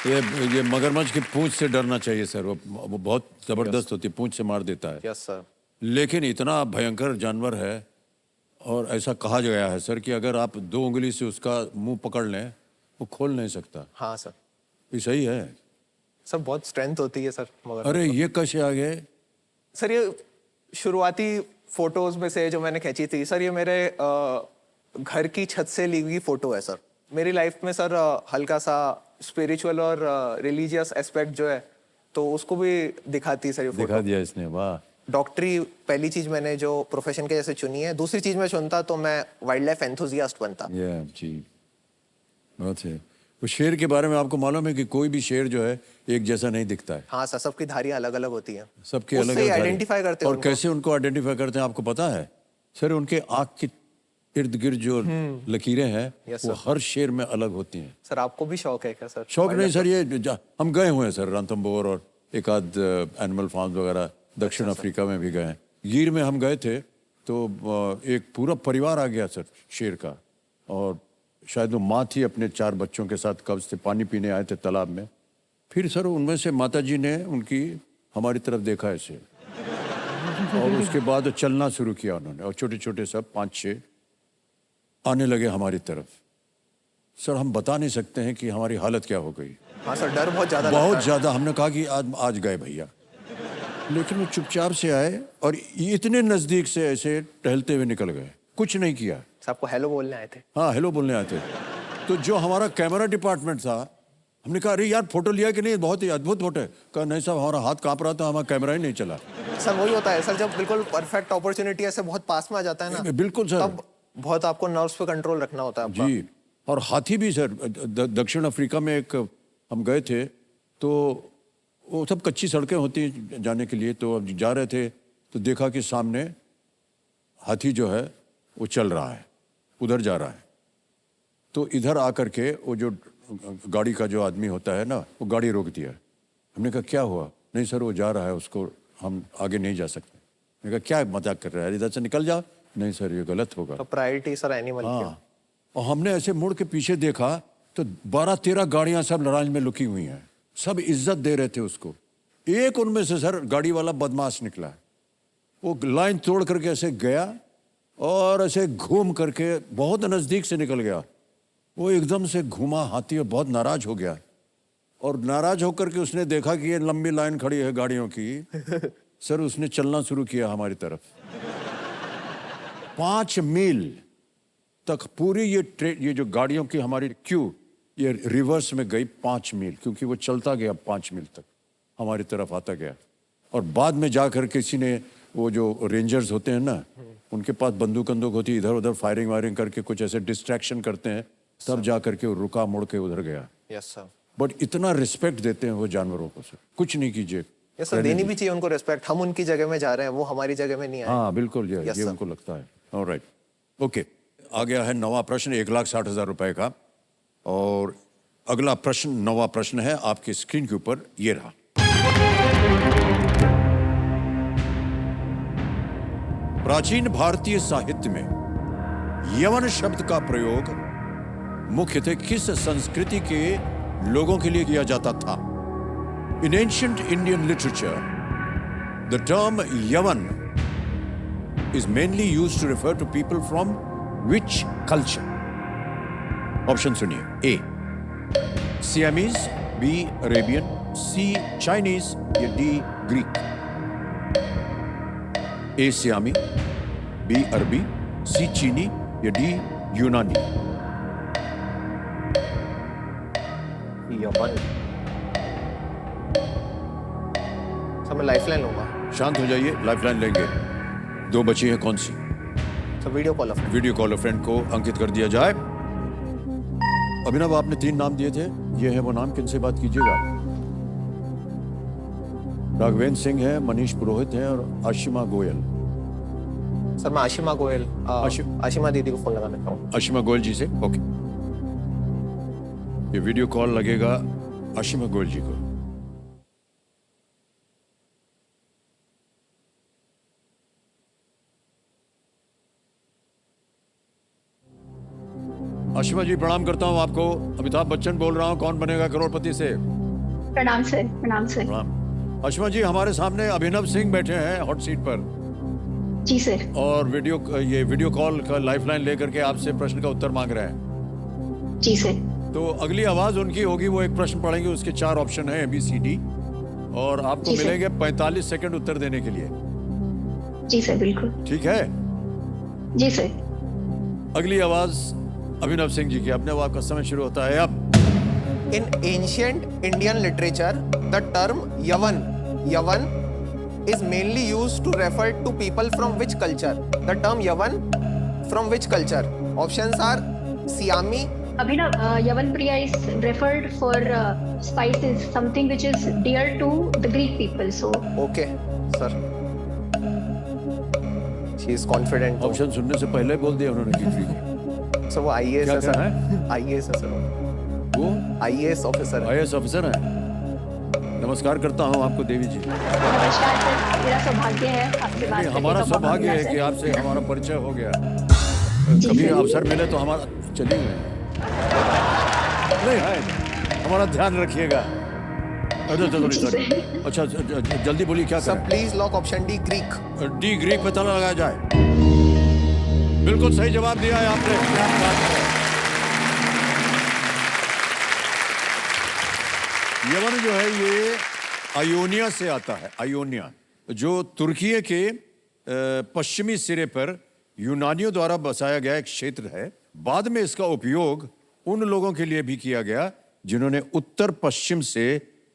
[SPEAKER 1] ये मगरमच्छ की पूंछ से डरना चाहिए सर। वो बहुत जबरदस्त होती है, पूंछ से मार देता है।
[SPEAKER 9] Yes sir.
[SPEAKER 1] लेकिन इतना भयंकर जानवर है और ऐसा कहा गया है सर कि अगर आप 2 उंगली से उसका मुंह पकड़ लें वो खोल नहीं सकता।
[SPEAKER 9] हाँ सर।
[SPEAKER 1] ये सही है
[SPEAKER 9] सर, बहुत स्ट्रेंथ होती है सर मगरमच्छ।
[SPEAKER 1] अरे ये कैसे आ गए
[SPEAKER 9] सर? ये शुरुआती फोटोज में से जो मैंने खींची थी सर, ये मेरे घर की छत से ली हुई फोटो है सर। मेरी लाइफ में सर हल्का सा स्पिरिचुअल और रिलीजियस एस्पेक्ट जो है तो उसको भी दिखाती है सर ये फोटो।
[SPEAKER 1] दिखा दिया इसने, वाह।
[SPEAKER 9] डॉक्टरी पहली चीज मैंने जो प्रोफेशन के जैसे चुनी है। दूसरी चीज मैं चुनता तो मैं वाइल्ड लाइफ एंथुजियास्ट बनता।
[SPEAKER 1] जी बहुत है। वो शेर के बारे में आपको मालूम है कि कोई भी शेर जो है एक जैसा नहीं दिखता है।
[SPEAKER 9] हाँ सर, सबकी धारियां अलग अलग होती हैं।
[SPEAKER 1] सबकी अलग अलग
[SPEAKER 9] आइडेंटिफाई करते हैं।
[SPEAKER 1] और कैसे उनको आइडेंटिफाई करते हैं आपको पता है सर? उनके आँख के इर्द गिर्द जो लकीरें हैं वो हर शेर में अलग होती हैं।
[SPEAKER 9] सर आपको भी शौक है क्या सर?
[SPEAKER 1] शौक नहीं सर, ये हम गए हुए हैं सर रणथंभौर और एक आध एनिमल फार्म वगैरह दक्षिण अफ्रीका में भी गए हैं। गिर में हम गए थे तो एक पूरा परिवार आ गया सर शेर का। और शायद वो माँ थी अपने 4 बच्चों के साथ, कब्ज से पानी पीने आए थे तालाब में। फिर सर उनमें से माताजी ने उनकी हमारी तरफ देखा ऐसे और उसके बाद चलना शुरू किया उन्होंने और छोटे छोटे सब 5-6 आने लगे हमारी तरफ। सर हम बता नहीं सकते हैं कि हमारी हालत क्या हो गई।
[SPEAKER 9] हाँ सर, डर बहुत
[SPEAKER 1] ज़्यादा। हमने कहा कि आज गए भैया, लेकिन वो चुपचाप से आए और इतने नज़दीक से ऐसे टहलते हुए निकल गए, कुछ नहीं किया।
[SPEAKER 9] आपको हेलो बोलने आए थे?
[SPEAKER 1] हाँ, हेलो बोलने आए थे। तो जो हमारा कैमरा डिपार्टमेंट था, हमने कहा अरे यार फोटो लिया कि नहीं, बहुत ही अद्भुत फोटो है। कहा नहीं साहब, हमारा हाथ कांप रहा था, हमारा कैमरा ही नहीं चला।
[SPEAKER 9] सर वही होता है सर, जब बिल्कुल परफेक्ट अपॉर्चुनिटी ऐसे बहुत पास में आ जाता है ना।
[SPEAKER 1] बिल्कुल सर,
[SPEAKER 9] तब बहुत आपको नर्व्स पे कंट्रोल रखना होता है आपका।
[SPEAKER 1] जी। और हाथी भी सर, दक्षिण अफ्रीका में एक हम गए थे तो वो सब कच्ची सड़कें होती हैं जाने के लिए। तो अब जा रहे थे तो देखा कि सामने हाथी जो है वो चल रहा है, उधर जा रहा है। तो इधर आकर के वो जो गाड़ी का जो आदमी होता है ना, वो गाड़ी रोक दिया। हमने कहा क्या हुआ? नहीं सर वो जा रहा है, उसको हम आगे नहीं जा सकते। मैंने कहा क्या मजाक कर रहा है, इधर से निकल जाओ। नहीं सर ये गलत होगा।
[SPEAKER 9] तो प्रायोरिटी सर एनिमल की।
[SPEAKER 1] हाँ। और हमने ऐसे मुड़ के पीछे देखा तो 12-13 गाड़ियां सब लड़ाई में लुकी हुई हैं, सब इज्जत दे रहे थे उसको। एक उनमें से सर गाड़ी वाला बदमाश निकला, वो लाइन तोड़ करके ऐसे गया और ऐसे घूम करके बहुत नज़दीक से निकल गया। वो एकदम से घूमा हाथी और बहुत नाराज हो गया। और नाराज होकर के उसने देखा कि ये लंबी लाइन खड़ी है गाड़ियों की। सर उसने चलना शुरू किया हमारी तरफ। 5 मील तक पूरी ये जो गाड़ियों की हमारी क्यू ये रिवर्स में गई 5 मील, क्योंकि वो चलता गया 5 मील तक हमारी तरफ आता गया। और बाद में जाकर किसी ने, वो जो रेंजर्स होते हैं ना, उनके पास बंदूक होती है, इधर उधर फायरिंग वायरिंग करके कुछ ऐसे डिस्ट्रैक्शन करते हैं, तब जाकर के वो रुका, मुड़ के उधर गया।
[SPEAKER 9] Yes sir.
[SPEAKER 1] बट इतना रिस्पेक्ट देते हैं वो जानवरों को सर, कुछ नहीं कीजिए।
[SPEAKER 9] यस सर, देनी भी चाहिए उनको रिस्पेक्ट। हम उनकी जगह में जा रहे हैं, वो हमारी जगह में नहीं आए।
[SPEAKER 1] हाँ बिल्कुल, ये उनको लगता है। Alright, okay. आ गया है 9वां प्रश्न 1,60,000 रुपए का। और अगला प्रश्न 9वां प्रश्न है आपकी स्क्रीन के ऊपर, ये रहा। प्राचीन भारतीय साहित्य में यवन शब्द का प्रयोग मुख्यतः किस संस्कृति के लोगों के लिए किया जाता था? इन ancient Indian literature the term यवन is mainly used to refer to people from which culture? Option सुनिए. A. Siamese, B. Arabian, C. Chinese या D. Greek. A. Siami, B. अरबी, C. चीनी या D. यूनानी.
[SPEAKER 9] यमन. सर मैं लाइफलाइन लूंगा.
[SPEAKER 1] शांत हो जाइए, लाइफलाइन लेंगे. 2 बची है, कौन सी?
[SPEAKER 9] Sir video call of.
[SPEAKER 1] Video call a friend को अंकित कर दिया जाए. अभिनव, आपने 3 नाम दिए थे, ये है वो नाम, किनसे बात कीजिएगा? राघवेंद्र सिंह है, मनीष पुरोहित है और आशिमा गोयल.
[SPEAKER 9] सर मैं आशिमा गोयल, आशिमा दीदी को फोन लगाना चाहूँ.
[SPEAKER 1] आशिमा गोयल जी से. ओके, ये वीडियो कॉल लगेगा आशिमा गोयल जी को. आशिमा जी, प्रणाम करता हूँ आपको. अमिताभ बच्चन बोल रहा हूँ, कौन बनेगा करोड़पति से.
[SPEAKER 6] प्रणाम सर. प्रणाम सर.
[SPEAKER 1] प्रणाम. आशिमा जी, हमारे सामने अभिनव सिंह बैठे हैं हॉट सीट पर.
[SPEAKER 6] जी सर.
[SPEAKER 1] और वीडियो कॉल का लाइफलाइन लेकर के आपसे प्रश्न का उत्तर मांग रहे हैं.
[SPEAKER 6] जी सर.
[SPEAKER 1] तो अगली आवाज उनकी होगी, वो एक प्रश्न पढ़ेंगे, उसके 4 ऑप्शन हैं ABCD, और आपको मिलेंगे 45 सेकंड उत्तर देने के लिए.
[SPEAKER 6] जी सर, बिल्कुल.
[SPEAKER 1] ठीक है?
[SPEAKER 6] जी सर.
[SPEAKER 1] अगली आवाज अभिनव सिंह जी की. अपने वो आपका समय शुरू होता है अब.
[SPEAKER 9] In ancient Indian literature, the term Yavan is mainly used to refer to people from which culture? The term Yavan from which culture? Options are Siami.
[SPEAKER 6] Abhinav, Yavan Priya is referred for spices, something which is dear to the Greek people. So.
[SPEAKER 9] Okay, sir. She is confident.
[SPEAKER 1] Option सुनने से पहले बोल दिया उन्होंने कि
[SPEAKER 9] सर वो IAS है सर. IAS है सर.
[SPEAKER 1] वो
[SPEAKER 9] IAS ऑफिसर है.
[SPEAKER 1] IAS ऑफिसर है. नमस्कार करता हूँ आपको देवी जी.
[SPEAKER 6] नमस्कार सर. मेरा सौभाग्य है आपसे बात करने का.
[SPEAKER 1] हमारा सौभाग्य है कि आपसे हमारा परिचय हो गया. कभी अवसर मिले तो हमारा चलिए. नहीं है, हमारा ध्यान रखिएगा. अच्छा, जल्दी बोलिए क्या
[SPEAKER 9] sir. Please lock option D, Greek.
[SPEAKER 1] D, Greek पे ताला लगाया जाए. बिल्कुल सही जवाब दिया है आपने. यमन जो है ये आयोनिया से आता है. आयोनिया जो तुर्की के पश्चिमी सिरे पर यूनानियों द्वारा बसाया गया एक क्षेत्र है. बाद में इसका उपयोग उन लोगों के लिए भी किया गया जिन्होंने उत्तर पश्चिम से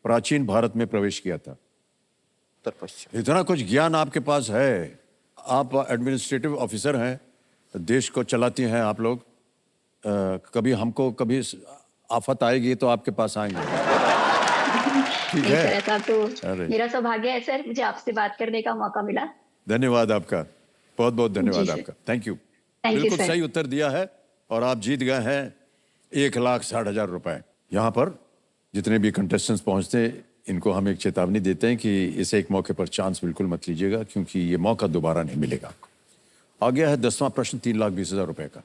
[SPEAKER 1] प्राचीन भारत में प्रवेश किया था.
[SPEAKER 9] उत्तर पश्चिम.
[SPEAKER 1] इतना कुछ ज्ञान आपके पास है. आप एडमिनिस्ट्रेटिव ऑफिसर हैं, देश को चलाती हैं आप लोग. कभी हमको कभी आफत आएगी तो आपके पास आएंगे. ठीक है?
[SPEAKER 6] ऐसा तो मेरा सौभाग्य है सर, मुझे आपसे बात करने का मौका मिला.
[SPEAKER 1] धन्यवाद आपका, बहुत बहुत धन्यवाद आपका. Thank you. बिल्कुल सही उत्तर दिया है और आप जीत गए हैं 1,60,000 रुपए. यहाँ पर जितने भी कंटेस्टेंट्स पहुंचते हैं, इनको हम एक चेतावनी देते हैं कि इसे एक मौके पर चांस बिल्कुल मत लीजिएगा, क्योंकि ये मौका दोबारा नहीं मिलेगा आपको. आ गया है 10वां प्रश्न 3,20,000 रुपए का.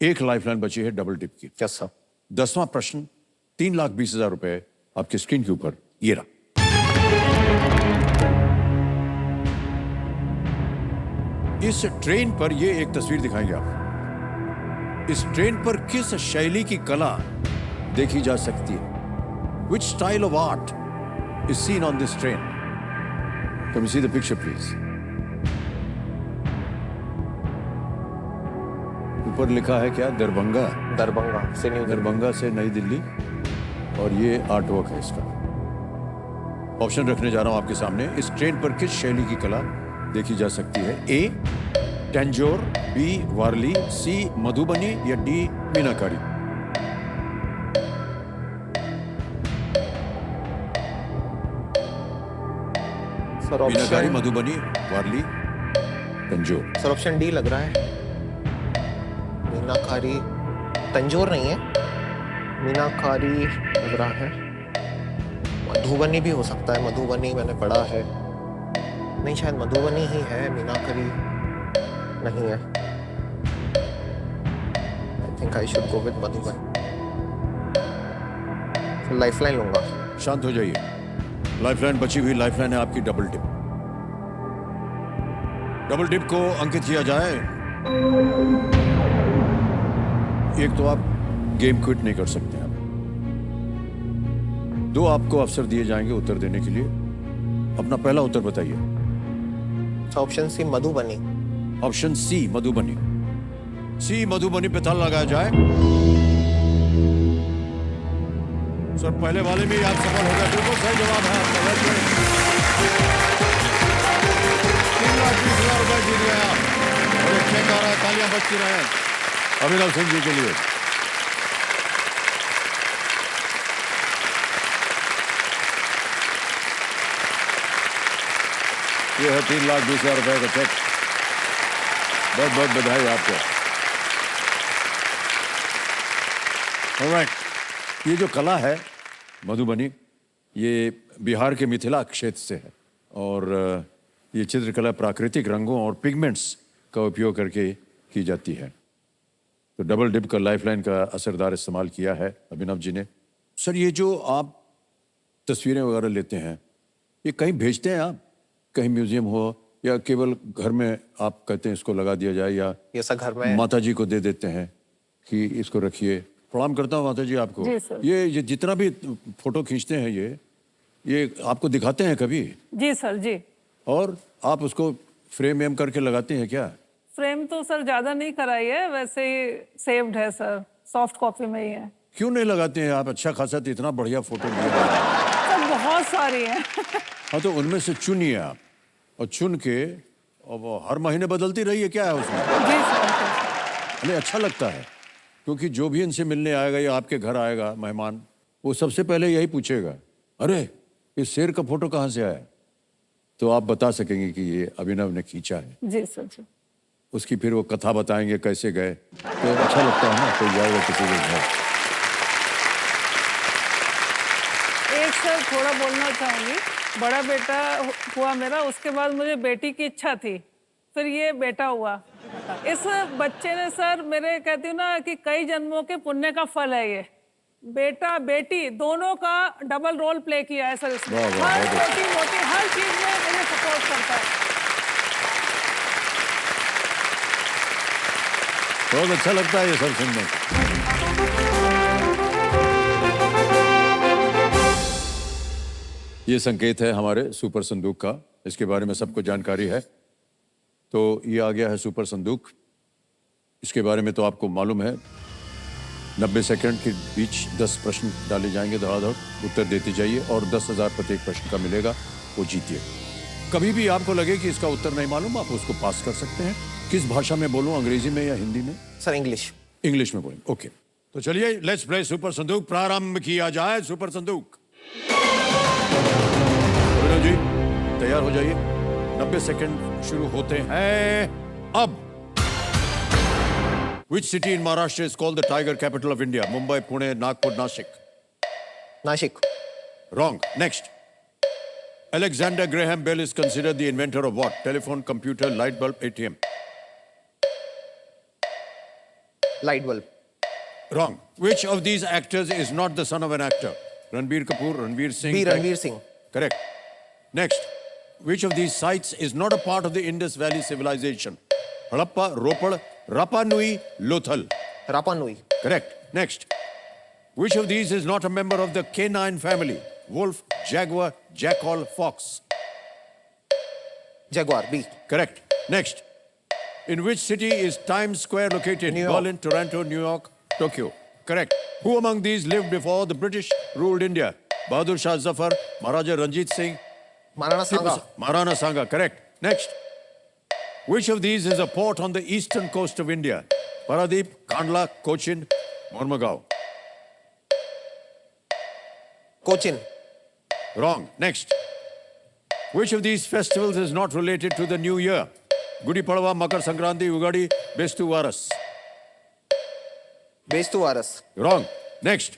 [SPEAKER 1] एक लाइफलाइन बची है डबल टिप की.
[SPEAKER 9] Yes sir.
[SPEAKER 1] 10वां प्रश्न 3,20,000 रुपए आपकी स्क्रीन के ऊपर ये रहा. इस ट्रेन पर ये एक तस्वीर दिखाएंगे आप. इस ट्रेन पर किस शैली की कला देखी जा सकती है? Which style of art is seen on this train? Can we see the picture, please? ऊपर लिखा है क्या? दरभंगा. दरभंगा से नई दिल्ली, और ये आर्ट वर्क है इसका. ऑप्शन रखने जा रहा हूं आपके सामने. इस ट्रेन पर किस शैली की कला देखी जा सकती है? A. Tanjore, B. Warli, C. Madhubani या D. मीनाकारी. मीनाकारी, मधुबनी, वारली, तंजोर.
[SPEAKER 9] सर ऑप्शन D लग रहा है. मीनाकारी. तंजोर नहीं है, मीनाकारी लग रहा है. मधुबनी भी हो सकता है. मधुबनी मैंने पढ़ा है. नहीं, शायद मधुबनी ही है. मीनाकारी नहीं है. I think I should go with Madhubani. Lifeline लूंगा.
[SPEAKER 1] शांत हो जाइए. लाइफलाइन बची हुई लाइफलाइन है आपकी डबल टिप. डबल डिप को अंकित किया जाए। एक तो आप गेम क्विट नहीं कर सकते हैं। 2 आपको अवसर दिए जाएंगे उत्तर देने के लिए। अपना पहला उत्तर बताइए।
[SPEAKER 9] Option C Madhubani.
[SPEAKER 1] Option C Madhubani. C Madhubani पे ताला लगाया जाए। सर पहले वाले में ही आप सफल हो गए। बिल्कुल सही जवाब है आपका। 3,20,000 रुपए जीत गए आप। और एक चेक आ रहा है, तालियां बजती रहे अभिनव सिंह जी के लिए। ये है 3,20,000 रुपए का चेक। बहुत बहुत बधाई आपको। ऑलराइट, ये जो कला है मधुबनी, ये बिहार के मिथिला क्षेत्र से है और ये चित्रकला प्राकृतिक रंगों और पिगमेंट्स का उपयोग करके की जाती है। तो डबल डिप का लाइफलाइन का असरदार इस्तेमाल किया है अभिनव जी ने। सर ये जो आप तस्वीरें वगैरह लेते हैं, ये कहीं भेजते हैं आप? कहीं म्यूजियम हो या केवल घर में आप कहते हैं इसको लगा दिया जाए, या
[SPEAKER 9] ये सब घर में
[SPEAKER 1] माता जी को दे देते हैं कि इसको रखिए? प्रणाम करता हूँ माता जी आपको।
[SPEAKER 11] जी सर।
[SPEAKER 1] ये जितना भी फोटो खींचते हैं ये आपको दिखाते हैं कभी?
[SPEAKER 11] जी सर जी।
[SPEAKER 1] और आप उसको फ्रेम वेम करके लगाते हैं क्या?
[SPEAKER 11] फ्रेम तो सर ज़्यादा नहीं कराई है, वैसे ही सेव्ड है सर, सॉफ्ट कॉपी में ही है।
[SPEAKER 1] क्यों नहीं लगाते हैं आप? अच्छा खासा तो इतना बढ़िया फोटो लिया है।
[SPEAKER 11] सर बहुत सारी है।
[SPEAKER 1] हाँ तो उनमें से चुनिए आप और चुन के, और वो हर महीने बदलती रही है क्या है उसमें?
[SPEAKER 11] जी सर।
[SPEAKER 1] हमें अच्छा लगता है क्योंकि जो भी इनसे मिलने आएगा या आपके घर आएगा मेहमान, वो सबसे पहले यही पूछेगा, अरे ये शेर का फोटो कहाँ से आया? तो आप बता सकेंगे कि ये अभिनव ने खींचा है।
[SPEAKER 11] जी सर जी।
[SPEAKER 1] उसकी फिर वो कथा बताएंगे कैसे गए, तो अच्छा लगता है ना कोई जाएगा किसी के घर।
[SPEAKER 11] एक सर थोड़ा बोलना चाहूँगी। बड़ा बेटा हुआ मेरा, उसके बाद मुझे बेटी की इच्छा थी, फिर ये बेटा हुआ। इस बच्चे ने सर, मेरे कहती हूँ ना कि कई जन्मों के पुण्य का फल है ये। बेटा बेटी दोनों का डबल रोल प्ले किया है सर इसमें।
[SPEAKER 1] वाह, वाह,
[SPEAKER 11] हर
[SPEAKER 1] बहुत
[SPEAKER 11] छोटी मोटी हर चीज में मुझे सपोर्ट करता है।
[SPEAKER 1] बहुत अच्छा लगता है ये सब सुनने। ये संकेत है हमारे सुपर संदूक का, इसके बारे में सबको जानकारी है। तो ये आ गया है सुपर संदूक। इसके बारे में तो आपको मालूम है। 90 सेकंड के बीच 10 प्रश्न डाले जाएंगे, धड़ाधड़ उत्तर देते जाइए और 10,000 प्रत्येक प्रश्न का मिलेगा, वो जीतिए। कभी भी आपको लगे कि इसका उत्तर नहीं मालूम, आप उसको पास कर सकते हैं। किस भाषा में बोलूं, अंग्रेजी में या हिंदी में?
[SPEAKER 9] Sir English.
[SPEAKER 1] इंग्लिश में बोलें, ओके। तो चलिए लेट्स प्ले सुपर संदूक, प्रारंभ किया जाए। सुपर संदूक जी तैयार हो जाइए, 90 सेकंड शुरू होते हैं अब। Which city in Maharashtra is called the tiger capital of India? Mumbai, Pune, Nagpur, Nashik.
[SPEAKER 9] Nashik.
[SPEAKER 1] Wrong. Next. Alexander Graham Bell is considered the inventor of what? Telephone, computer, light bulb, ATM.
[SPEAKER 9] Light bulb.
[SPEAKER 1] Wrong. Which of these actors is not the son of an actor? Ranbir Kapoor, Ranveer Singh.
[SPEAKER 9] B Ranveer Singh.
[SPEAKER 1] Correct. Next. Which of these sites is not a part of the Indus Valley civilization? Harappa, Ropad, Rapa Nui, Lothal.
[SPEAKER 9] रापा नुई।
[SPEAKER 1] Correct. Next. Which of these is not a member of the canine family? Wolf, jaguar, jackal, fox.
[SPEAKER 9] Jaguar. B.
[SPEAKER 1] Correct. Next. In which city is Times Square located?
[SPEAKER 9] New York.
[SPEAKER 1] Berlin, Toronto, New York, Tokyo. Correct. Who among these lived before the British ruled India? Bahadur Shah Zafar, Maharaja Ranjit Singh,
[SPEAKER 9] Maharana Sanga.
[SPEAKER 1] Maharana Sangha. Correct. Next. Which of these is a port on the eastern coast of India? Paradeep, Kandla, Cochin, Mormugao.
[SPEAKER 9] Cochin.
[SPEAKER 1] Wrong. Next. Which of these festivals is not related to the new year? Gudi Padwa, Makar Sankranti, Ugadi, Bestu Varas.
[SPEAKER 9] Bestu वारस।
[SPEAKER 1] Wrong. Next.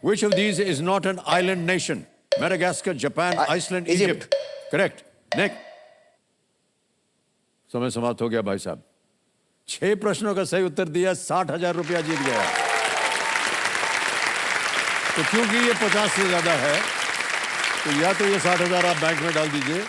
[SPEAKER 1] Which of these is not an island nation? Madagascar, Japan, Iceland, Egypt. Correct. Next. समय समाप्त हो गया भाई साहब। 6 प्रश्नों का सही उत्तर दिया, 60,000 रुपया जीत गया। तो क्योंकि ये 50 से ज्यादा है, तो या तो ये 60,000 आप बैंक में डाल दीजिए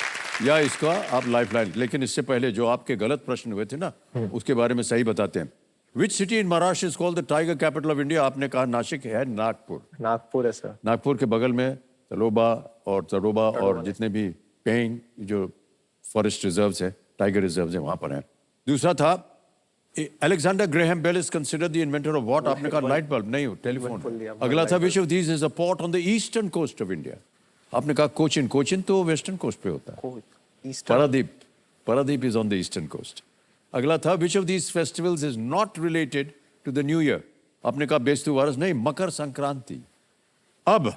[SPEAKER 1] या इसका आप लाइफलाइन। लेकिन इससे पहले जो आपके गलत प्रश्न हुए थे ना, उसके बारे में सही बताते हैं। Which city in Maharashtra is called the tiger capital of India? आपने कहा नासिक है, नागपुर।
[SPEAKER 9] नागपुर है सर।
[SPEAKER 1] नागपुर के बगल में तलोबा और जितने भी पेइंग जो फॉरेस्ट रिजर्व्स है, टाइगर रिजर्व्स है, वहां पर हैं। दूसरा था Alexander Graham Bell is considered the inventor of what? आपने कहा लाइट बल्ब, नहीं, टेलीफोन। अगला था which of these is a port on the eastern coast of India? आपने कहा कोचिन। कोचिन तो वेस्टर्न कोस्ट पे होता है। Paradip is on the eastern coast. अगला था which of these festivals is not related to the new year? आपने कहा बेस्तु वारस, नहीं, मकर संक्रांति। अब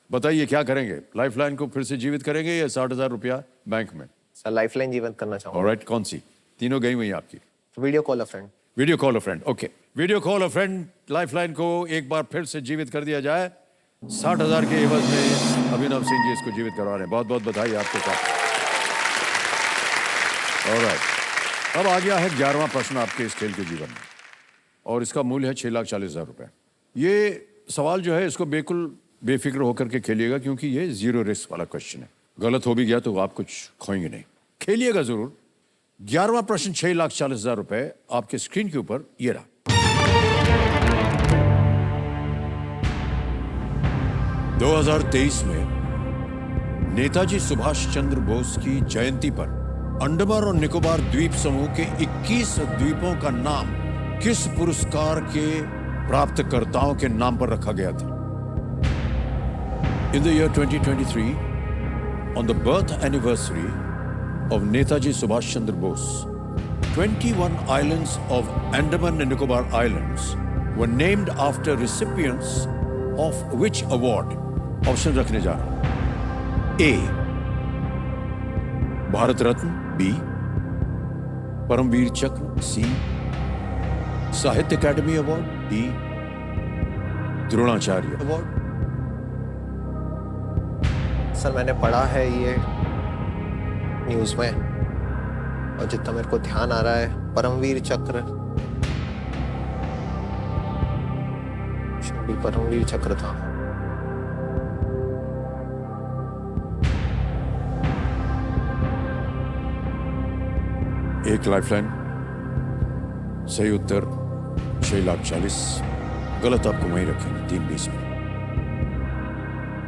[SPEAKER 1] बताइए क्या करेंगे? लाइफलाइन को फिर से जीवित करेंगे या 60,000 रुपया बैंक में?
[SPEAKER 9] सर लाइफलाइन जीवन करना चाहूँगा।
[SPEAKER 1] ऑलराइट, कौन सी? तीनों गई हुई आपकी।
[SPEAKER 9] Video call a friend.
[SPEAKER 1] Video call a friend, okay. Video call a friend lifeline को एक बार फिर से जीवित कर दिया जाए। 60,000 के एवज में अभिनव सिंह जी इसको जीवित करवा रहे हैं। बहुत बहुत बधाई आपके साथ। ऑलराइट, अब आ गया है 11वां प्रश्न आपके इस खेल के जीवन में, और इसका मूल्य है 6,40,000 रुपए। ये सवाल जो है इसको बिल्कुल बेफिक्र होकर के खेलिएगा, क्योंकि ये जीरो रिस्क वाला क्वेश्चन है। गलत हो भी गया तो आप कुछ खोएंगे नहीं, खेलिएगा जरूर। 11वां प्रश्न 6,40,000 रुपए आपके स्क्रीन के ऊपर ये रहा। दो 2023 में नेताजी सुभाष चंद्र बोस की जयंती पर अंडमान और निकोबार द्वीप समूह के 21 द्वीपों का नाम किस पुरस्कार के प्राप्तकर्ताओं के नाम पर रखा गया था? In the year 2023, on the birth anniversary of Netaji Subhash Chandra Bose, 21 islands of Andaman and Nicobar Islands were named after recipients of which award? Option रखने जा रहा हूं। A Bharat Ratna, B Paramvir Chakra, C Sahitya Akademi award, D Dronacharya award.
[SPEAKER 9] Sir मैंने पढ़ा है ये न्यूज़ में, और जितना मेरे को ध्यान आ रहा है परमवीर चक्र, परमवीर चक्र था।
[SPEAKER 1] एक लाइफलाइन, सही उत्तर 6,40,000, गलत आपको वहीं रखेंगे 3,20 में।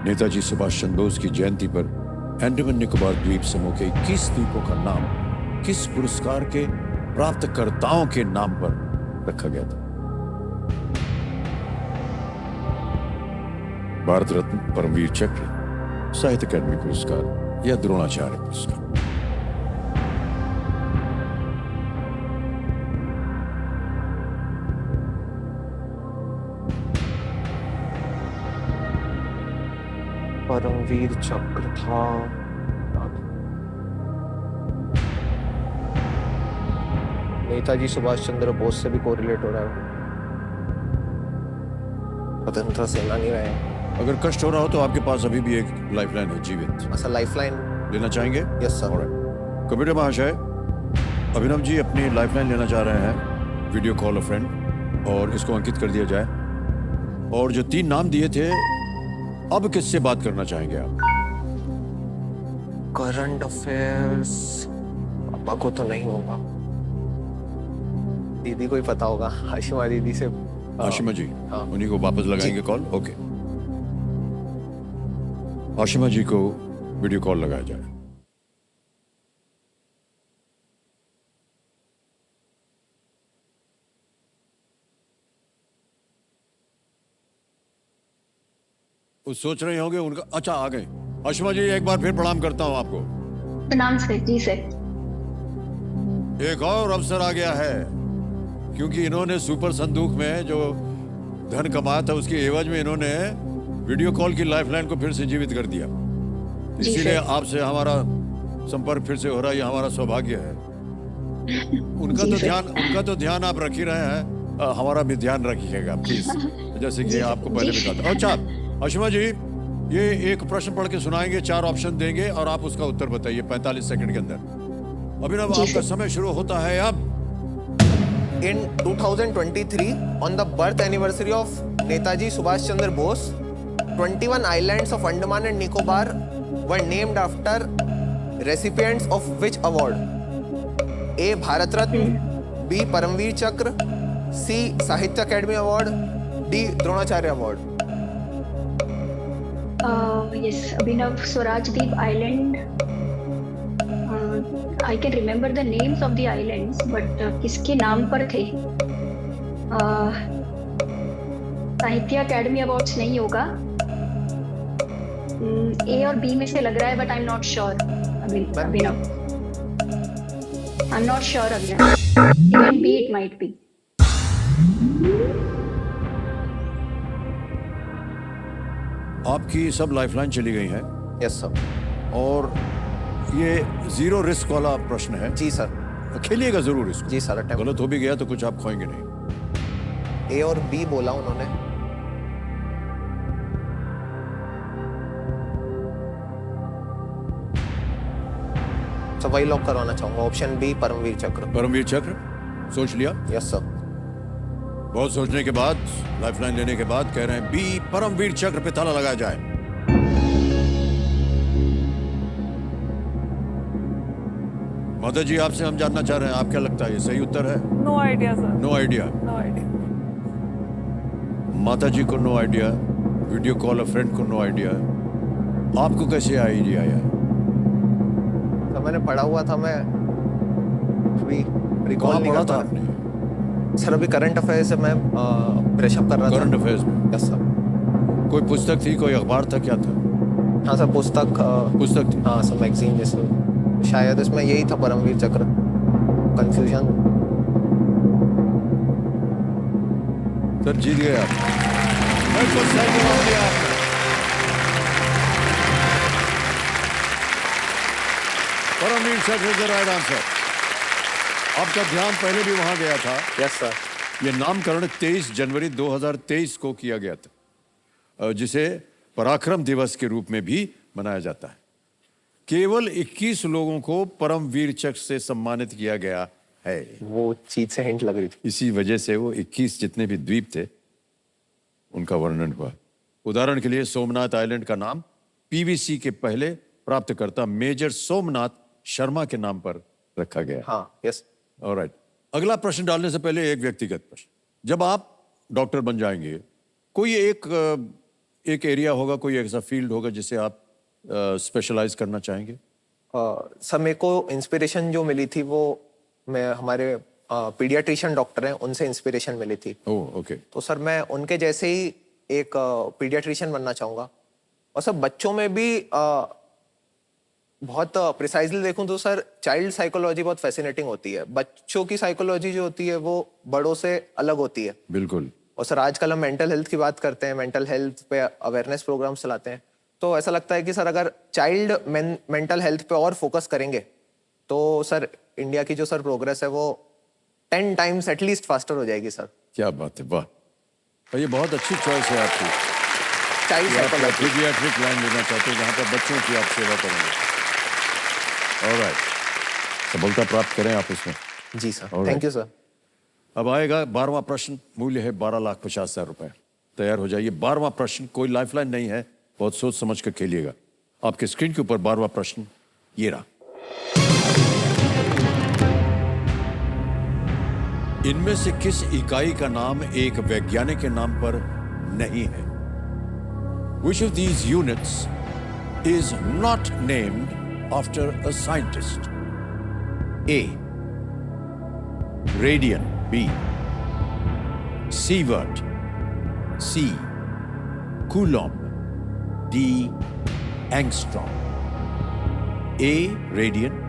[SPEAKER 1] नेताजी सुभाष चंद्र बोस की जयंती पर अंडमान निकोबार द्वीप समूह के 21 द्वीपों का नाम किस पुरस्कार के प्राप्तकर्ताओं के नाम पर रखा गया था? भारत रत्न, परमवीर चक्र, साहित्य अकादमी पुरस्कार या द्रोणाचार्य पुरस्कार?
[SPEAKER 9] परमवीर चक्र था। नेताजी सुभाष चंद्र बोस से भी कोरिलेट हो रहा है, स्वतंत्रता सेनानी रहे।
[SPEAKER 1] अगर कष्ट हो रहा हो तो आपके पास अभी भी एक लाइफलाइन है जीवित।
[SPEAKER 9] अच्छा, लाइफलाइन
[SPEAKER 1] लेना चाहेंगे?
[SPEAKER 9] Yes sir.
[SPEAKER 1] कंप्यूटर महाशय, अभिनव जी अपनी लाइफलाइन लेना चाह रहे हैं, वीडियो कॉल अ फ्रेंड, और इसको अंकित कर दिया जाए। और जो 3 नाम दिए थे, अब किससे बात करना चाहेंगे आप?
[SPEAKER 9] करंट अफेयर्स पापा को तो नहीं होगा, दीदी को ही पता होगा, हाशिमा दीदी से।
[SPEAKER 1] हाशिमा जी, उन्हीं को वापस लगाएंगे कॉल। ओके, हाशिमा जी को वीडियो कॉल लगाया जाए। वो सोच रहे होंगे उनका, अच्छा आ गए। हाशिमा जी एक बार फिर प्रणाम करता हूं आपको।
[SPEAKER 14] प्रणाम सर जी। सर
[SPEAKER 1] एक और अवसर आ गया है, क्योंकि इन्होंने सुपर संदूक में जो धन कमाया था उसके एवज में इन्होंने वीडियो कॉल की लाइफलाइन को फिर से जीवित कर दिया। इसीलिए आपसे हमारा संपर्क फिर से हो रहा है, ये हमारा सौभाग्य है। उनका तो ध्यान आप रख ही रहे हैं, हमारा भी ध्यान रखिएगा प्लीज, जैसे कि आपको पहले भी कहा था। अच्छा हाशिमा जी, ये एक प्रश्न पढ़ के सुनाएंगे, 4 ऑप्शन देंगे और आप उसका उत्तर बताइए 45 सेकंड के अंदर। अभिनव आपका समय शुरू होता है अब।
[SPEAKER 9] In 2023, on the birth anniversary of Netaji Subhash Chandra Bose, 21 islands of Andaman and Nicobar were named after recipients of which award? A Bharat Ratna, B Paramvir Chakra, C Sahitya Akademi award, D Dronacharya award.
[SPEAKER 14] Yes, Abhinav, Swarajdeep Island. I can remember the names of the islands, but किसके नाम पर थे? साहित्य अकेडमी अवार्ड्स नहीं होगा। ए और बी में से लग रहा है, but I am not sure. Abhinav, I am not sure Abhinav. Even be it might be.
[SPEAKER 1] आपकी सब लाइफलाइन चली गई हैं।
[SPEAKER 9] Yes sir.
[SPEAKER 1] और ये जीरो रिस्क वाला प्रश्न है।
[SPEAKER 9] जी सर।
[SPEAKER 1] खेलिएगा जरूर इसको।
[SPEAKER 9] जी सर।
[SPEAKER 1] गलत हो भी गया तो कुछ आप खोएंगे नहीं।
[SPEAKER 9] ए और बी बोला उन्होंने। तो वही लॉक करवाना चाहूंगा, ऑप्शन बी परमवीर चक्र।
[SPEAKER 1] परमवीर चक्र सोच लिया?
[SPEAKER 9] Yes sir.
[SPEAKER 1] बहुत सोचने के बाद, लाइफलाइन लेने के बाद कह रहे हैं बी परमवीर चक्र पे ताला लगाया जाए। माता जी, आपसे हम जानना चाह रहे हैं, आप क्या लगता है ये सही उत्तर है?
[SPEAKER 11] No idea sir.
[SPEAKER 1] No idea.
[SPEAKER 11] No idea.
[SPEAKER 1] माता जी को no idea, video call a friend को नो आइडिया, आपको कैसे आइडिया आया?
[SPEAKER 9] तो मैंने पढ़ा हुआ था, मैं अभी रिकॉल नहीं
[SPEAKER 1] पढ़ा
[SPEAKER 9] कर
[SPEAKER 1] था
[SPEAKER 9] पा
[SPEAKER 1] आपने?
[SPEAKER 9] सर अभी करंट अफेयर से मैं ब्रशअप कर रहा था।
[SPEAKER 1] करंट अफेयर्स में?
[SPEAKER 9] Yes sir.
[SPEAKER 1] कोई पुस्तक थी, कोई अखबार था, क्या था?
[SPEAKER 9] हाँ सर, पुस्तक
[SPEAKER 1] थी।
[SPEAKER 9] हाँ सर, मैगजीन जैसे। शायद इसमें यही था, परमवीर चक्र। कंफ्यूजन।
[SPEAKER 1] सर जीत गए आप। बिल्कुल सही जवाब दिया आपने। परमवीर चक्र इज द राइट आंसर। आपका ध्यान पहले भी वहां गया था।
[SPEAKER 9] Yes sir.
[SPEAKER 1] यह नामकरण 23 जनवरी 2023 को किया गया था, जिसे पराक्रम दिवस के रूप में भी मनाया जाता है। केवल 21 लोगों को परमवीर चक्र से सम्मानित किया गया है।
[SPEAKER 9] वो चीज से हिंट लग रही थी।
[SPEAKER 1] इसी वजह से वो 21 जितने भी द्वीप थे उनका वर्णन हुआ। उदाहरण के लिए सोमनाथ आइलैंड का नाम पीवीसी के पहले प्राप्तकर्ता मेजर सोमनाथ शर्मा के नाम पर रखा गया।
[SPEAKER 9] हाँ, यस।
[SPEAKER 1] ऑलराइट। अगला प्रश्न डालने से पहले एक व्यक्तिगत प्रश्न। जब आप डॉक्टर बन जाएंगे, कोई एक एरिया होगा, कोई ऐसा फील्ड होगा जिसे आप स्पेशलाइज करना चाहेंगे?
[SPEAKER 9] सर मेरे को इंस्पिरेशन जो मिली थी वो मैं हमारे पीडियाट्रिशियन डॉक्टर हैं, उनसे इंस्पिरेशन मिली थी।
[SPEAKER 1] ओह, ओके।
[SPEAKER 9] तो सर मैं उनके जैसे ही एक पीडियाट्रिशियन बनना चाहूँगा। और सर बच्चों में भी बहुत प्रिसाइजली देखूं तो सर चाइल्ड साइकोलॉजी बहुत फैसिनेटिंग होती है। बच्चों की साइकोलॉजी जो होती है वो बड़ों से अलग होती है।
[SPEAKER 1] बिल्कुल।
[SPEAKER 9] और सर आजकल हम मेंटल हेल्थ की बात करते हैं, मेंटल हेल्थ पे अवेयरनेस प्रोग्राम चलाते हैं। तो ऐसा लगता है कि सर अगर चाइल्ड मेंटल हेल्थ पे और फोकस करेंगे तो सर इंडिया की जो सर प्रोग्रेस है वो 10 टाइम्स एटलीस्ट फास्टर हो जाएगी सर।
[SPEAKER 1] क्या बात है, वाह। और ये बहुत अच्छी चॉइस है आपकी।
[SPEAKER 9] चाइल्ड साइकोलॉजी,
[SPEAKER 1] पीडियाट्रिक लाइन लेना चाहते हैं जहाँ पर बच्चों की आप सेवा करेंगे। ऑलराइट, सफलता प्राप्त करें आप उसमें।
[SPEAKER 9] जी सर, थैंक यू सर।
[SPEAKER 1] अब आएगा 12वां प्रश्न। मूल्य है 12,50,000 रुपए। तैयार हो जाइए। 12वां प्रश्न कोई लाइफलाइन नहीं है, बहुत सोच समझ कर खेलिएगा। आपके स्क्रीन के ऊपर 12वां प्रश्न ये रहा। इनमें से किस इकाई का नाम एक वैज्ञानिक के नाम पर नहीं है? Which of these units is not named after a scientist? A. Radian. B. Sievert. C. Coulomb. D. Angstrom. A. Radian.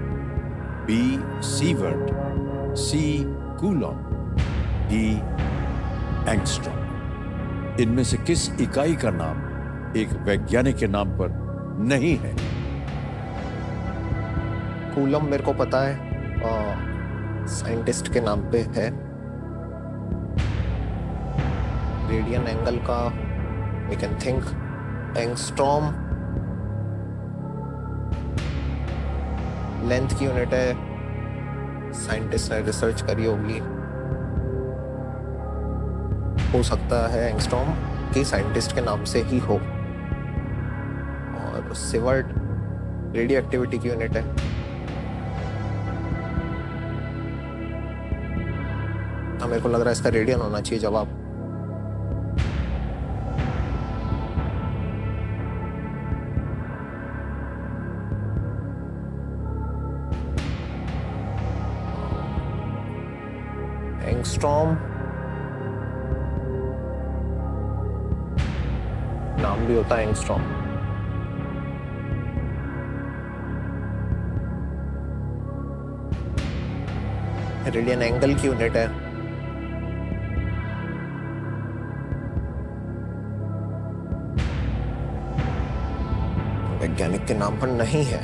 [SPEAKER 1] B. Sievert. C. Coulomb. D. Angstrom. इनमें से किस इकाई का नाम एक वैज्ञानिक के नाम पर नहीं है?
[SPEAKER 9] कूलम मेरे को पता है, साइंटिस्ट के नाम पे है। रेडियन एंगल का we can think. Angstrom length की यूनिट है, साइंटिस्ट ने रिसर्च करी होगी। हो सकता है एंगस्ट्रॉम की साइंटिस्ट के नाम से ही हो। और सिवर्ट रेडियो एक्टिविटी की यूनिट है। हाँ, मेरे को लग रहा है इसका रेडियन होना चाहिए जवाब। एंगस्ट्रॉम नाम भी होता है एंगस्ट्रॉम। रेडियन एंगल की यूनिट है। वैज्ञानिक के नाम पर नहीं है।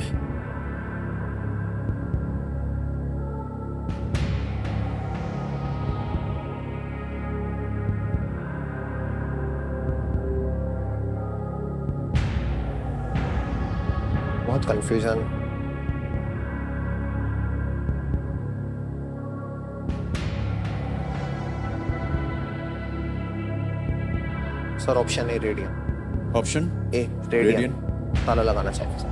[SPEAKER 9] बहुत confusion. Sir option A radian.
[SPEAKER 1] Option
[SPEAKER 9] A radian ताला लगाना चाहिए सर।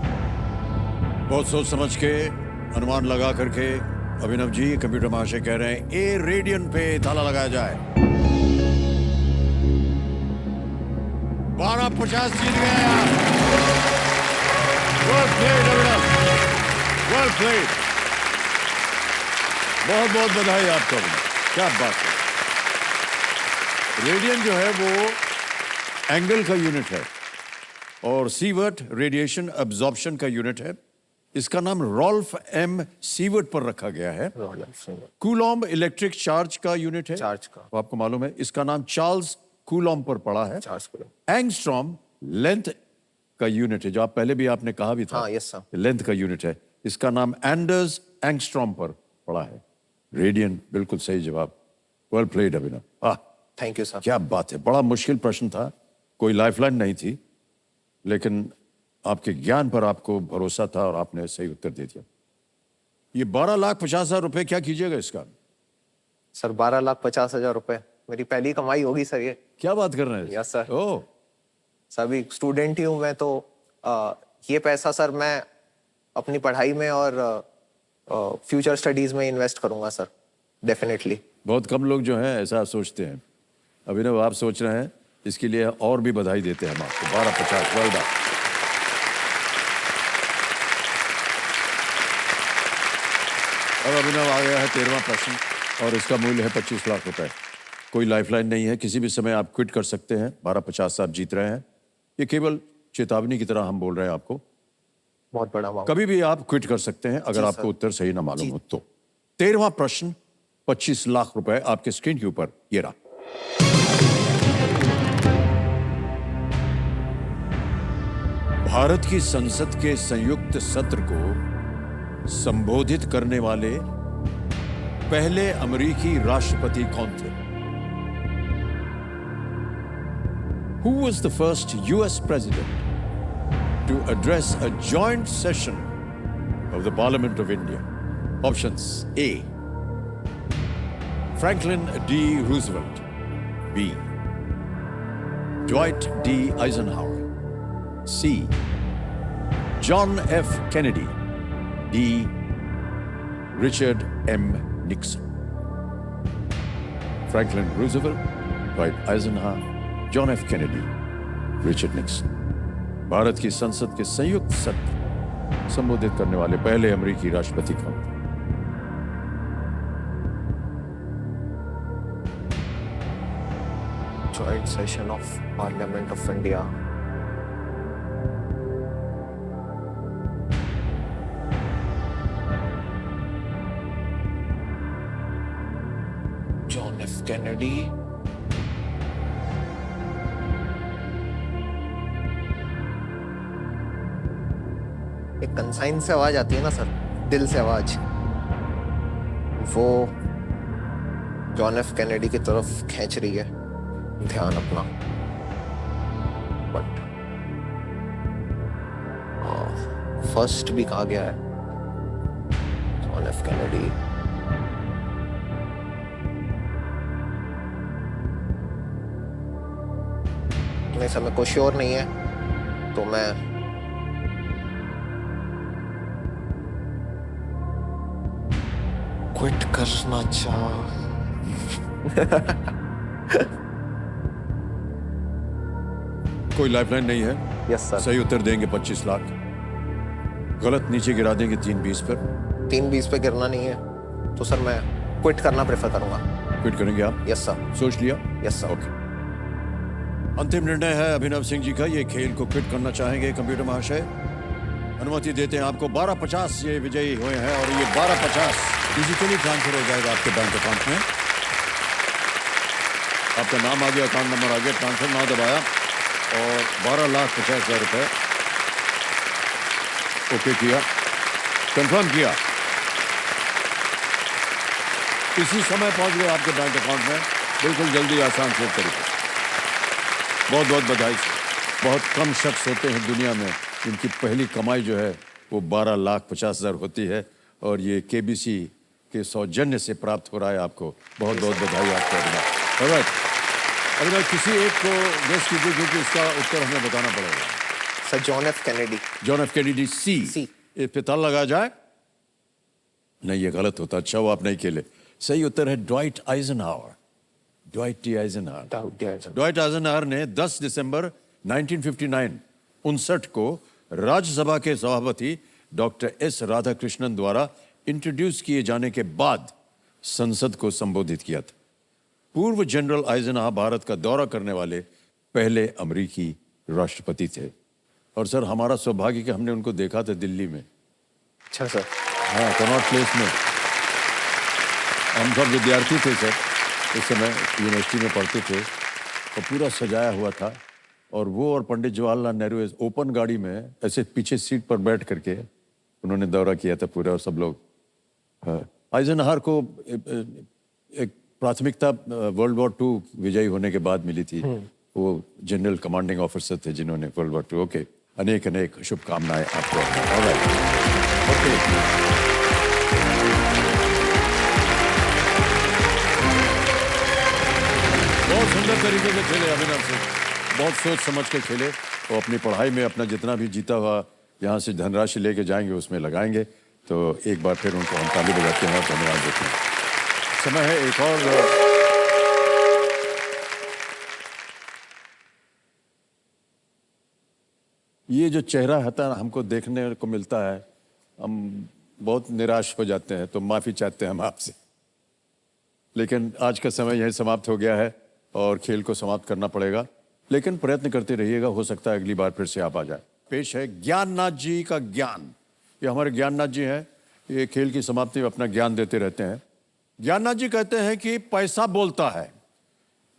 [SPEAKER 1] बहुत सोच समझ के अनुमान लगा करके अभिनव जी कंप्यूटर महाशय कह रहे हैं ए रेडियन पे ताला लगाया जाए। 1250 जीत गए आप। वेल प्लेड अभिनव, वेल प्लेड। बहुत बहुत बधाई आपको अभिनव, क्या बात है। रेडियन जो है वो एंगल का यूनिट है और सीवर्ट रेडिएशन एब्जॉर्प्शन का यूनिट है। इसका नाम रॉल्फ एम सीवर्ट पर रखा गया है। कूलॉम्ब इलेक्ट्रिक चार्ज का यूनिट है।
[SPEAKER 9] चार्ज का
[SPEAKER 1] तो आपको मालूम है इसका नाम चार्ल्स कूलॉम्ब पर पड़ा है। एंगस्ट्रॉम लेंथ का यूनिट है, जो आप पहले भी आपने कहा भी था।
[SPEAKER 9] हाँ, यस सर।
[SPEAKER 1] लेंथ का यूनिट है। इसका नाम एंडर्स एंगस्ट्रॉम पर पड़ा है। रेडियन बिल्कुल सही जवाब। Well played Abhinav.
[SPEAKER 9] Thank you sir.
[SPEAKER 1] क्या बात है, बड़ा मुश्किल प्रश्न था, कोई लाइफलाइन नहीं थी, लेकिन आपके ज्ञान पर आपको भरोसा था और आपने सही उत्तर दे दिया। ये 12,50,000 रुपए क्या कीजिएगा इसका?
[SPEAKER 9] सर 12,50,000 रुपए मेरी पहली कमाई होगी सर ये।
[SPEAKER 1] क्या बात कर रहे हैं?
[SPEAKER 9] Yes sir.
[SPEAKER 1] ओह,
[SPEAKER 9] सर अभी स्टूडेंट ही हूँ मैं, तो ये पैसा सर मैं अपनी पढ़ाई में और फ्यूचर स्टडीज में इन्वेस्ट करूंगा सर, डेफिनेटली।
[SPEAKER 1] बहुत कम लोग जो हैं ऐसा सोचते हैं। अभिनव आप सोच रहे हैं, इसके लिए और भी बधाई देते हैं हम आपको। 12,50,000 वेल डन। अब अभिनव आ गया है 13वां प्रश्न और इसका मूल्य है 25 लाख रुपए। कोई लाइफलाइन नहीं है, किसी भी समय आप क्विट कर सकते हैं। 12,50,000 आप जीत रहे हैं। ये केवल चेतावनी की तरह हम बोल रहे हैं आपको।
[SPEAKER 9] बहुत बड़ा अमाउंट।
[SPEAKER 1] कभी भी आप क्विट कर सकते हैं अगर आपको उत्तर सही ना मालूम हो तो। 13वां प्रश्न 25 लाख रुपए आपके स्क्रीन के ऊपर ये रहा। भारत की संसद के संयुक्त सत्र को संबोधित करने वाले पहले अमेरिकी राष्ट्रपति कौन थे? Who was the first US president to address a joint session of the Parliament of India? Options: A. Franklin D. Roosevelt. B. Dwight D. Eisenhower. C. John F. Kennedy. D. Richard M. Nixon. Franklin Roosevelt, Dwight Eisenhower, John F. Kennedy, Richard Nixon. Bharat की संसद के संयुक्त सत्र संबोधित करने वाले पहले अमेरिकी राष्ट्रपति कौन थे?
[SPEAKER 9] Joint session of Parliament of India. John F. Kennedy. एक कंसाइन से आवाज आती है ना सर, दिल से आवाज, वो जॉन एफ कैनेडी की तरफ खींच रही है ध्यान अपना। बट फर्स्ट भी कहा गया है जॉन एफ कैनेडी। नहीं सर, मेरे को श्योर नहीं है, तो मैं क्विट करना चाह
[SPEAKER 1] कोई लाइफलाइन नहीं है?
[SPEAKER 9] Yes sir.
[SPEAKER 1] सही उत्तर देंगे 25 लाख, गलत नीचे गिरा देंगे 320 पर।
[SPEAKER 9] 320 पे गिरना नहीं है तो सर मैं क्विट करना प्रेफर करूंगा।
[SPEAKER 1] क्विट करेंगे आप?
[SPEAKER 9] Yes sir.
[SPEAKER 1] सोच लिया?
[SPEAKER 9] Yes sir.
[SPEAKER 1] ओके, अंतिम निर्णय है अभिनव सिंह जी का। ये खेल को क्विट करना चाहेंगे कंप्यूटर महाशय? अनुमति देते हैं आपको। 1250 ये विजयी हुए हैं और ये 1250 डिजिटली ट्रांसफर हो जाएगा आपके बैंक अकाउंट में। आपका नाम आ गया, अकाउंट नंबर आ गया, ट्रांसफर नाउ दबाया और 12,50,000 रुपए ओके किया, कंफर्म किया। इसी समय पहुंच गए आपके बैंक अकाउंट में, बिल्कुल जल्दी, आसान से तरीके। बहुत बहुत बधाई। बहुत कम शख्स होते हैं दुनिया में जिनकी पहली कमाई जो है वो 12,50,000 होती है और ये केबीसी के सौजन्य से प्राप्त हो रहा है आपको। बहुत बहुत बधाई आपको अभिनव। अभिनव, किसी एक को गेस कीजिए क्योंकि इसका उत्तर हमें बताना पड़ेगा।
[SPEAKER 9] Sir John F Kennedy.
[SPEAKER 1] John F Kennedy C. इस पे ताला लगा जाए? नहीं, ये गलत होता। अच्छा वो आप नहीं खेले। सही उत्तर है Dwight Eisenhower. Dwight T Eisenhower. Dwight Eisenhower ने 10 दिसंबर 1959 को राज्यसभा के सभापति डॉक्टर एस राधाकृष्णन द्वारा इंट्रोड्यूस किए जाने के बाद संसद को संबोधित किया था। पूर्व जनरल आइजनहावर भारत का दौरा करने वाले पहले अमेरिकी राष्ट्रपति थे। और सर हमारा सौभाग्य कि हमने उनको देखा था दिल्ली में।
[SPEAKER 9] अच्छा सर।
[SPEAKER 1] हाँ, कनॉट प्लेस में। हम सब विद्यार्थी थे सर, उस समय यूनिवर्सिटी में पढ़ते थे और पूरा सजाया हुआ था और वो और पंडित जवाहरलाल नेहरू ओपन गाड़ी में ऐसे पीछे सीट पर बैठ करके उन्होंने दौरा किया था पूरा और सब लोग। आइजनहावर को एक प्राथमिकता वर्ल्ड वॉर 2 विजयी होने के बाद मिली थी। वो जनरल कमांडिंग ऑफिसर थे जिन्होंने वर्ल्ड वॉर 2। ओके, अनेक अनेक शुभकामनाएं आपको। Alright, okay. बहुत सुंदर तरीके से खेले अभिनव सिंह, बहुत सोच समझ के खेले। वो अपनी पढ़ाई में अपना जितना भी जीता हुआ यहाँ से धनराशि लेके जाएंगे उसमें लगाएंगे। तो एक बार फिर उनको हम ताली बजाते हैं और धन्यवाद देते हैं। समय है एक और ये जो चेहरा है हमको देखने को मिलता है, हम बहुत निराश हो जाते हैं, तो माफ़ी चाहते हैं हम आपसे। लेकिन आज का समय यही समाप्त हो गया है और खेल को समाप्त करना पड़ेगा, लेकिन प्रयत्न करते रहिएगा, हो सकता है अगली बार फिर से आप आ जाए। पेश है ज्ञाननाथ जी का ज्ञान। ये हमारे ज्ञाननाथ जी हैं, ये खेल की समाप्ति में अपना ज्ञान देते रहते हैं। ज्ञाननाथ जी कहते हैं कि पैसा बोलता है,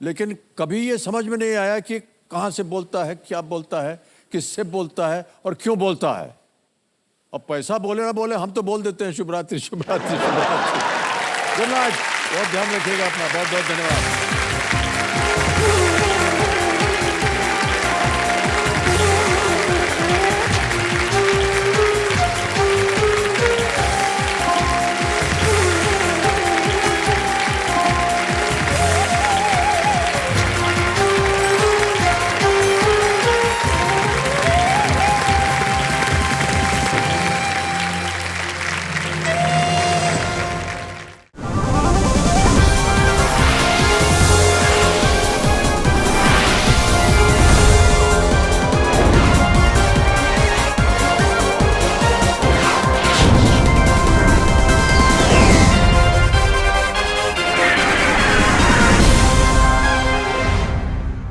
[SPEAKER 1] लेकिन कभी ये समझ में नहीं आया कि कहाँ से बोलता है, क्या बोलता है, किससे बोलता है और क्यों बोलता है। अब पैसा बोले ना बोले हम तो बोल देते हैं शुभ रात्रि शुभ रात्रि शुभ रात्रि। गुड नाइट, बहुत ध्यान रखिएगा अपना। बहुत बहुत धन्यवाद।